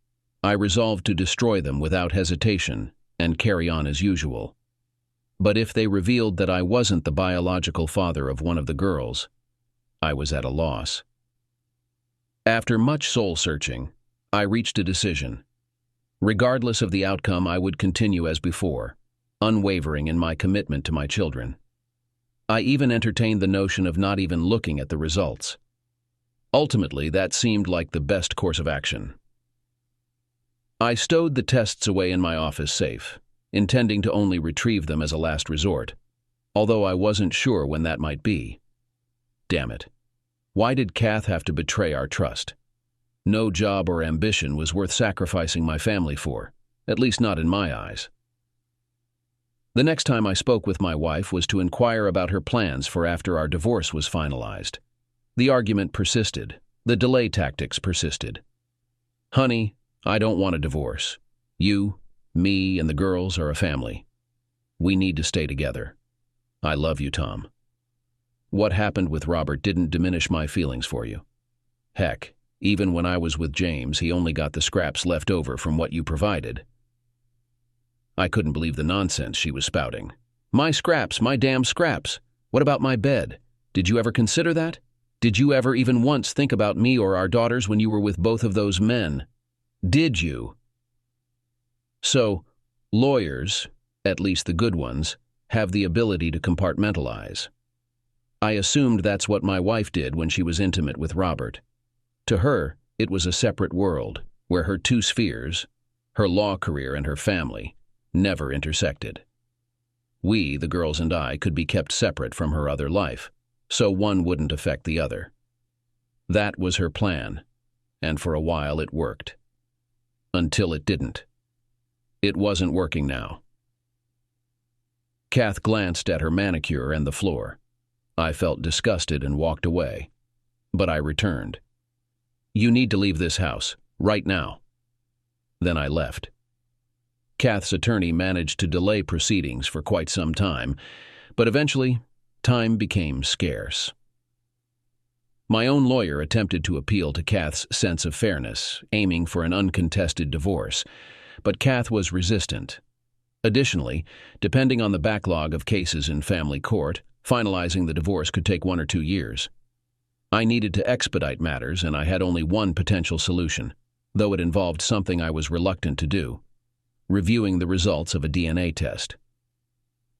I resolved to destroy them without hesitation and carry on as usual. But if they revealed that I wasn't the biological father of one of the girls, I was at a loss. After much soul-searching, I reached a decision. Regardless of the outcome, I would continue as before, unwavering in my commitment to my children. I even entertained the notion of not even looking at the results. Ultimately, that seemed like the best course of action. I stowed the tests away in my office safe, intending to only retrieve them as a last resort, although I wasn't sure when that might be. Damn it. Why did Kath have to betray our trust? No job or ambition was worth sacrificing my family for, at least not in my eyes. The next time I spoke with my wife was to inquire about her plans for after our divorce was finalized. The argument persisted. The delay tactics persisted. Honey, I don't want a divorce. You, me, and the girls are a family. We need to stay together. I love you, Tom. What happened with Robert didn't diminish my feelings for you. Heck, even when I was with James, he only got the scraps left over from what you provided. I couldn't believe the nonsense she was spouting. My scraps, my damn scraps. What about my bed? Did you ever consider that? Did you ever even once think about me or our daughters when you were with both of those men? Did you? So, lawyers, at least the good ones, have the ability to compartmentalize. I assumed that's what my wife did when she was intimate with Robert. To her, it was a separate world, where her two spheres, her law career and her family, never intersected. We, the girls and I, could be kept separate from her other life, so one wouldn't affect the other. That was her plan, and for a while it worked. Until it didn't. It wasn't working now. Kath glanced at her manicure and the floor. I felt disgusted and walked away. But I returned. You need to leave this house, right now. Then I left. Kath's attorney managed to delay proceedings for quite some time, but eventually, time became scarce. My own lawyer attempted to appeal to Kath's sense of fairness, aiming for an uncontested divorce, but Kath was resistant. Additionally, depending on the backlog of cases in family court, finalizing the divorce could take 1 or 2 years. I needed to expedite matters, and I had only one potential solution, though it involved something I was reluctant to do: reviewing the results of a DNA test.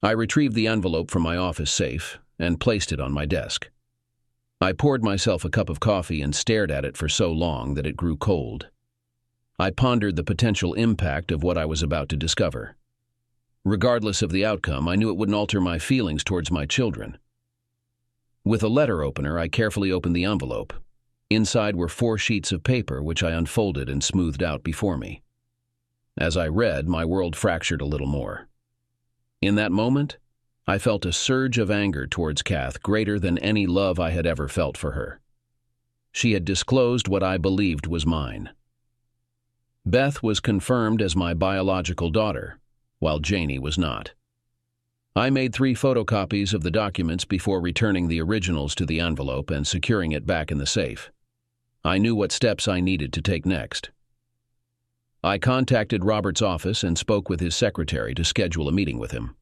I retrieved the envelope from my office safe and placed it on my desk. I poured myself a cup of coffee and stared at it for so long that it grew cold. I pondered the potential impact of what I was about to discover. Regardless of the outcome, I knew it wouldn't alter my feelings towards my children. With a letter opener, I carefully opened the envelope. Inside were 4 sheets of paper, which I unfolded and smoothed out before me. As I read, my world fractured a little more. In that moment, I felt a surge of anger towards Kath greater than any love I had ever felt for her. She had disclosed what I believed was mine. Beth was confirmed as my biological daughter, while Janie was not. I made 3 photocopies of the documents before returning the originals to the envelope and securing it back in the safe. I knew what steps I needed to take next. I contacted Robert's office and spoke with his secretary to schedule a meeting with him.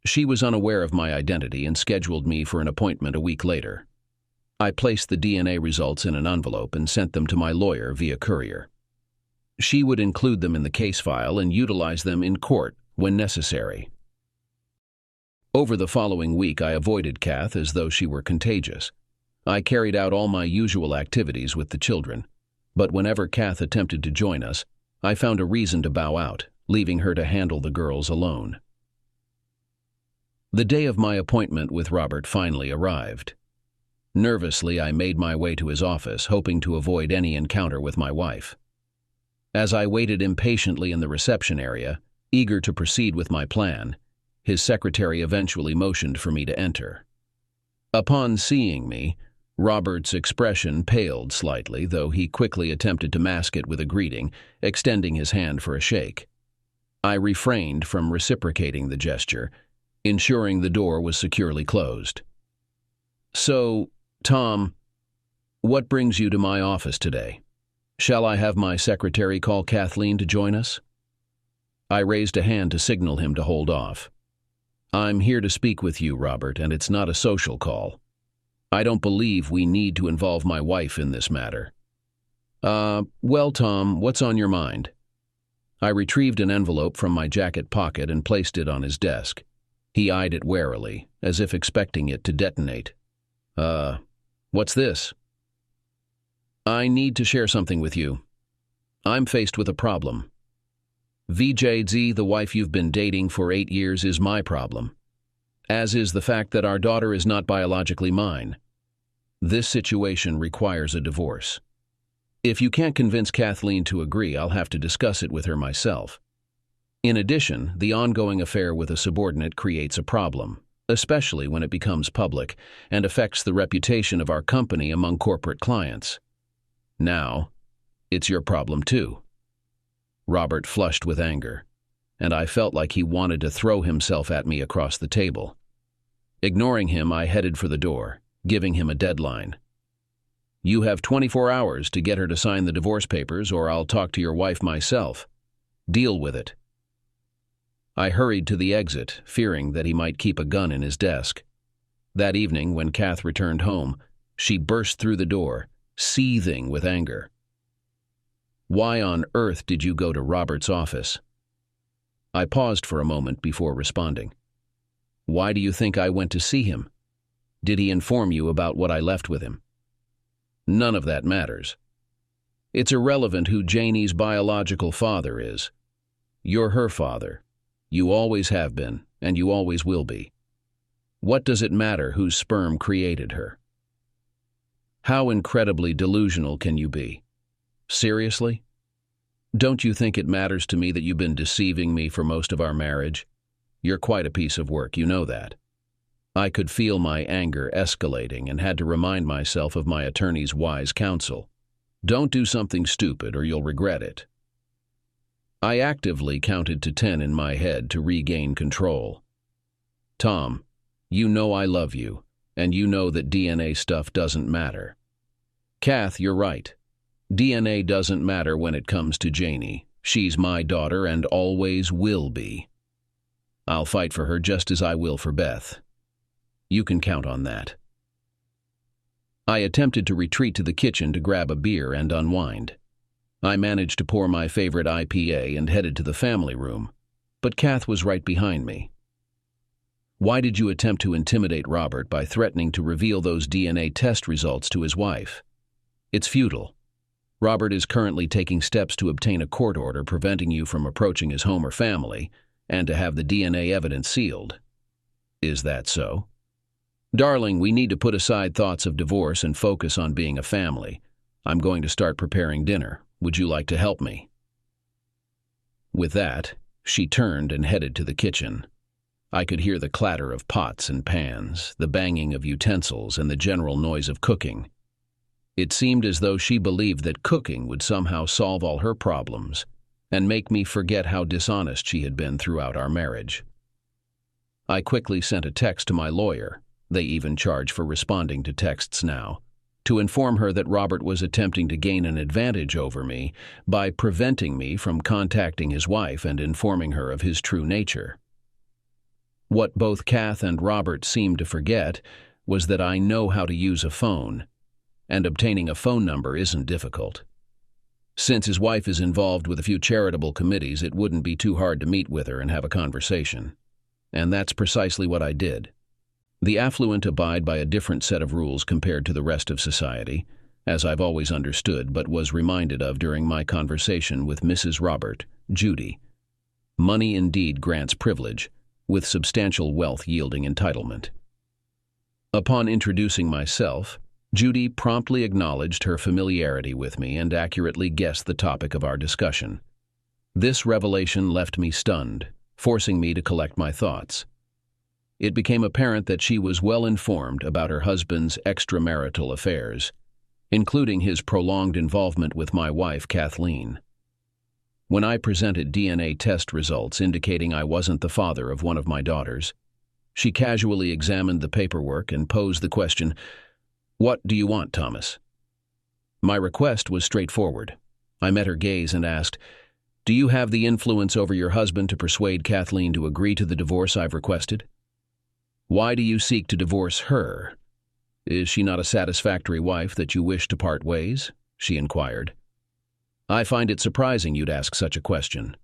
She was unaware of my identity and scheduled me for an appointment a week later. I placed the DNA results in an envelope and sent them to my lawyer via courier. She would include them in the case file and utilize them in court when necessary. Over the following week, I avoided Kath as though she were contagious. I carried out all my usual activities with the children, but whenever Kath attempted to join us, I found a reason to bow out, leaving her to handle the girls alone. The day of my appointment with Robert finally arrived. Nervously, I made my way to his office, hoping to avoid any encounter with my wife. As I waited impatiently in the reception area, eager to proceed with my plan, his secretary eventually motioned for me to enter. Upon seeing me, Robert's expression paled slightly, though he quickly attempted to mask it with a greeting, extending his hand for a shake. I refrained from reciprocating the gesture, ensuring the door was securely closed. "So, Tom, what brings you to my office today? Shall I have my secretary call Kathleen to join us?" I raised a hand to signal him to hold off. "I'm here to speak with you, Robert, and it's not a social call. I don't believe we need to involve my wife in this matter." Well, Tom, what's on your mind?" I retrieved an envelope from my jacket pocket and placed it on his desk. He eyed it warily, as if expecting it to detonate. What's this?" "I need to share something with you. I'm faced with a problem. VJZ, the wife you've been dating for 8 years, is my problem, as is the fact that our daughter is not biologically mine. This situation requires a divorce. If you can't convince Kathleen to agree, I'll have to discuss it with her myself. In addition, the ongoing affair with a subordinate creates a problem, especially when it becomes public and affects the reputation of our company among corporate clients. Now, it's your problem too." Robert flushed with anger, and I felt like he wanted to throw himself at me across the table. Ignoring him, I headed for the door, giving him a deadline. "You have 24 hours to get her to sign the divorce papers, or I'll talk to your wife myself. Deal with it." I hurried to the exit, fearing that he might keep a gun in his desk. That evening, when Kath returned home, she burst through the door, seething with anger. Why on earth did you go to Robert's office? I paused for a moment before responding. Why do you think I went to see him? Did he inform you about what I left with him? None of that matters. It's irrelevant who Janie's biological father is. You're her father. You always have been, and you always will be. What does it matter whose sperm created her? How incredibly delusional can you be? Seriously? Don't you think it matters to me that you've been deceiving me for most of our marriage? You're quite a piece of work, you know that. I could feel my anger escalating and had to remind myself of my attorney's wise counsel. Don't do something stupid or you'll regret it. I actively counted to 10 in my head to regain control. Tom, you know I love you, and you know that DNA stuff doesn't matter. Kath, you're right. DNA doesn't matter when it comes to Janie. She's my daughter and always will be. I'll fight for her just as I will for Beth. You can count on that. I attempted to retreat to the kitchen to grab a beer and unwind. I managed to pour my favorite IPA and headed to the family room, but Kath was right behind me. Why did you attempt to intimidate Robert by threatening to reveal those DNA test results to his wife? It's futile. Robert is currently taking steps to obtain a court order preventing you from approaching his home or family and to have the DNA evidence sealed. Is that so? Darling, we need to put aside thoughts of divorce and focus on being a family. I'm going to start preparing dinner. Would you like to help me? With that, she turned and headed to the kitchen. I could hear the clatter of pots and pans, the banging of utensils, and the general noise of cooking. It seemed as though she believed that cooking would somehow solve all her problems and make me forget how dishonest she had been throughout our marriage. I quickly sent a text to my lawyer, they even charge for responding to texts now, to inform her that Robert was attempting to gain an advantage over me by preventing me from contacting his wife and informing her of his true nature. What both Kath and Robert seemed to forget was that I know how to use a phone, and obtaining a phone number isn't difficult. Since his wife is involved with a few charitable committees, it wouldn't be too hard to meet with her and have a conversation. And that's precisely what I did. The affluent abide by a different set of rules compared to the rest of society, as I've always understood but was reminded of during my conversation with Mrs. Robert, Judy. Money indeed grants privilege, with substantial wealth yielding entitlement. Upon introducing myself, Judy promptly acknowledged her familiarity with me and accurately guessed the topic of our discussion. This revelation left me stunned, forcing me to collect my thoughts. It became apparent that she was well informed about her husband's extramarital affairs, including his prolonged involvement with my wife, Kathleen. When I presented DNA test results indicating I wasn't the father of one of my daughters, she casually examined the paperwork and posed the question, "What do you want, Thomas?" My request was straightforward. I met her gaze and asked, "Do you have the influence over your husband to persuade Kathleen to agree to the divorce I've requested? Why do you seek to divorce her? Is she not a satisfactory wife that you wish to part ways?" she inquired. "I find it surprising you'd ask such a question.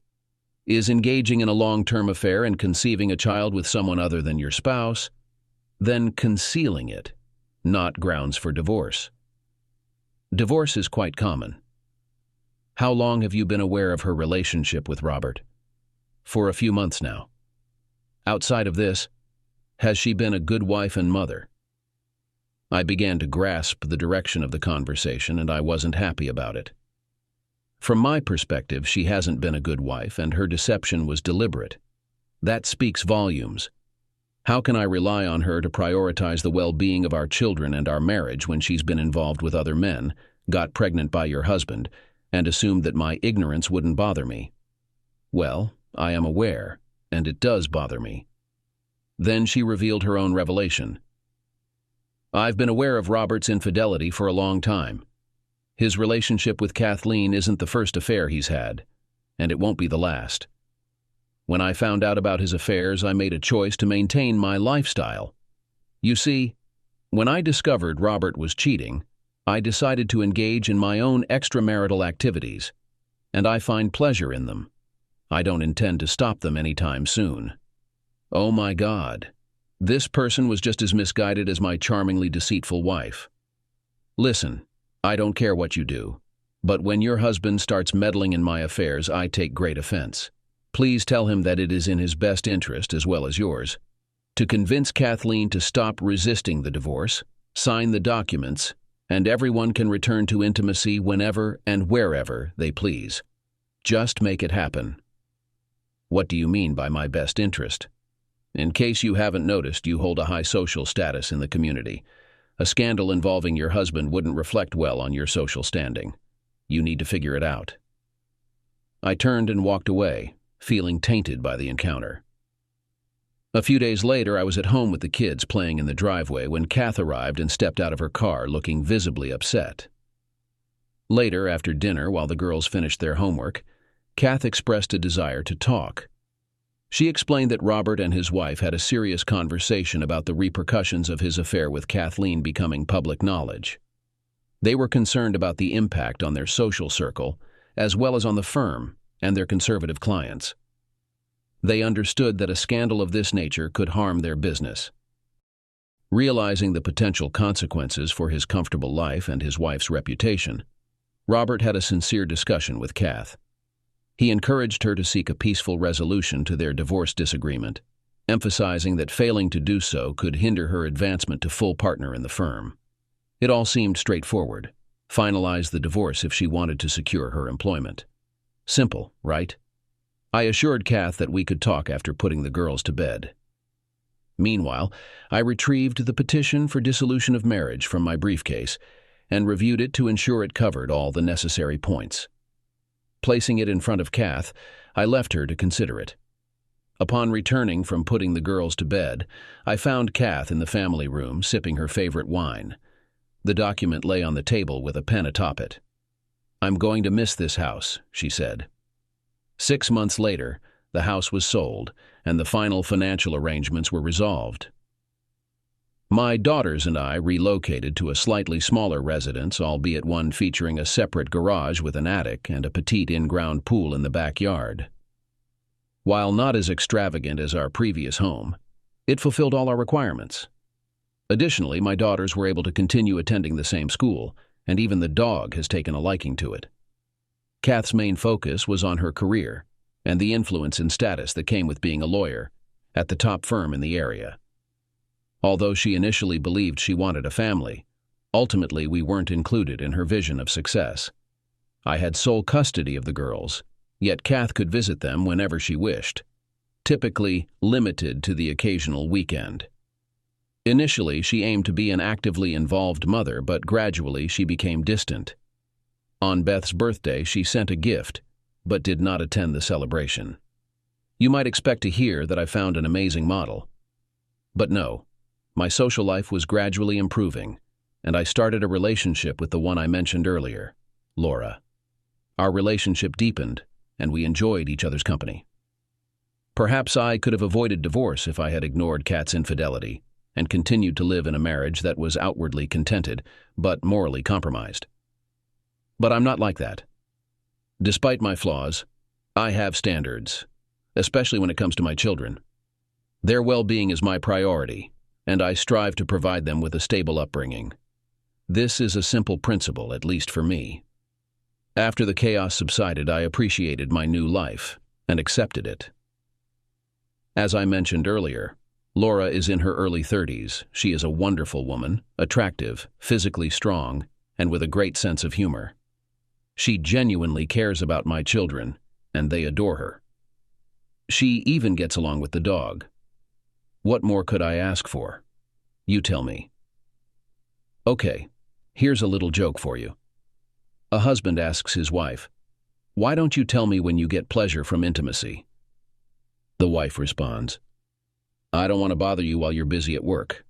Is engaging in a long-term affair and conceiving a child with someone other than your spouse, then concealing it, not grounds for divorce? Divorce is quite common. How long have you been aware of her relationship with Robert? For a few months now. Outside of this, has she been a good wife and mother?" I began to grasp the direction of the conversation, and I wasn't happy about it. From my perspective, she hasn't been a good wife, and her deception was deliberate. That speaks volumes. How can I rely on her to prioritize the well-being of our children and our marriage when she's been involved with other men, got pregnant by your husband, and assumed that my ignorance wouldn't bother me? Well, I am aware, and it does bother me. Then she revealed her own revelation. "I've been aware of Robert's infidelity for a long time. His relationship with Kathleen isn't the first affair he's had, and it won't be the last. When I found out about his affairs, I made a choice to maintain my lifestyle. You see, when I discovered Robert was cheating, I decided to engage in my own extramarital activities, and I find pleasure in them. I don't intend to stop them anytime soon. Oh my God. This person was just as misguided as my charmingly deceitful wife. Listen, I don't care what you do, but when your husband starts meddling in my affairs, I take great offense. Please tell him that it is in his best interest, as well as yours, to convince Kathleen to stop resisting the divorce, sign the documents, and everyone can return to intimacy whenever and wherever they please. Just make it happen. What do you mean by my best interest? In case you haven't noticed, you hold a high social status in the community. A scandal involving your husband wouldn't reflect well on your social standing. You need to figure it out. I turned and walked away, feeling tainted by the encounter. A few days later, I was at home with the kids playing in the driveway when Kath arrived and stepped out of her car looking visibly upset. Later, after dinner, while the girls finished their homework, Kath expressed a desire to talk. She explained that Robert and his wife had a serious conversation about the repercussions of his affair with Kathleen becoming public knowledge. They were concerned about the impact on their social circle, as well as on the firm and their conservative clients. They understood that a scandal of this nature could harm their business. Realizing the potential consequences for his comfortable life and his wife's reputation, Robert had a sincere discussion with Kath. He encouraged her to seek a peaceful resolution to their divorce disagreement, emphasizing that failing to do so could hinder her advancement to full partner in the firm. It all seemed straightforward. Finalize the divorce if she wanted to secure her employment. Simple, right? I assured Kath that we could talk after putting the girls to bed. Meanwhile, I retrieved the petition for dissolution of marriage from my briefcase and reviewed it to ensure it covered all the necessary points. Placing it in front of Kath, I left her to consider it. Upon returning from putting the girls to bed, I found Kath in the family room sipping her favorite wine. The document lay on the table with a pen atop it. "I'm going to miss this house," she said. 6 months later, the house was sold, and the final financial arrangements were resolved. My daughters and I relocated to a slightly smaller residence, albeit one featuring a separate garage with an attic and a petite in-ground pool in the backyard. While not as extravagant as our previous home, it fulfilled all our requirements. Additionally, my daughters were able to continue attending the same school, and even the dog has taken a liking to it. Kath's main focus was on her career and the influence and status that came with being a lawyer at the top firm in the area. Although she initially believed she wanted a family, ultimately we weren't included in her vision of success. I had sole custody of the girls, yet Kath could visit them whenever she wished, typically limited to the occasional weekend. Initially, she aimed to be an actively involved mother, but gradually she became distant. On Beth's birthday, she sent a gift, but did not attend the celebration. You might expect to hear that I found an amazing model. But no, my social life was gradually improving, and I started a relationship with the one I mentioned earlier, Laura. Our relationship deepened, and we enjoyed each other's company. Perhaps I could have avoided divorce if I had ignored Kat's infidelity and continued to live in a marriage that was outwardly contented, but morally compromised. But I'm not like that. Despite my flaws, I have standards, especially when it comes to my children. Their well-being is my priority, and I strive to provide them with a stable upbringing. This is a simple principle, at least for me. After the chaos subsided, I appreciated my new life and accepted it. As I mentioned earlier, Laura is in her early 30s. She is a wonderful woman, attractive, physically strong, and with a great sense of humor. She genuinely cares about my children, and they adore her. She even gets along with the dog. What more could I ask for? You tell me. Okay, here's a little joke for you. A husband asks his wife, "Why don't you tell me when you get pleasure from intimacy?" The wife responds, "I don't want to bother you while you're busy at work."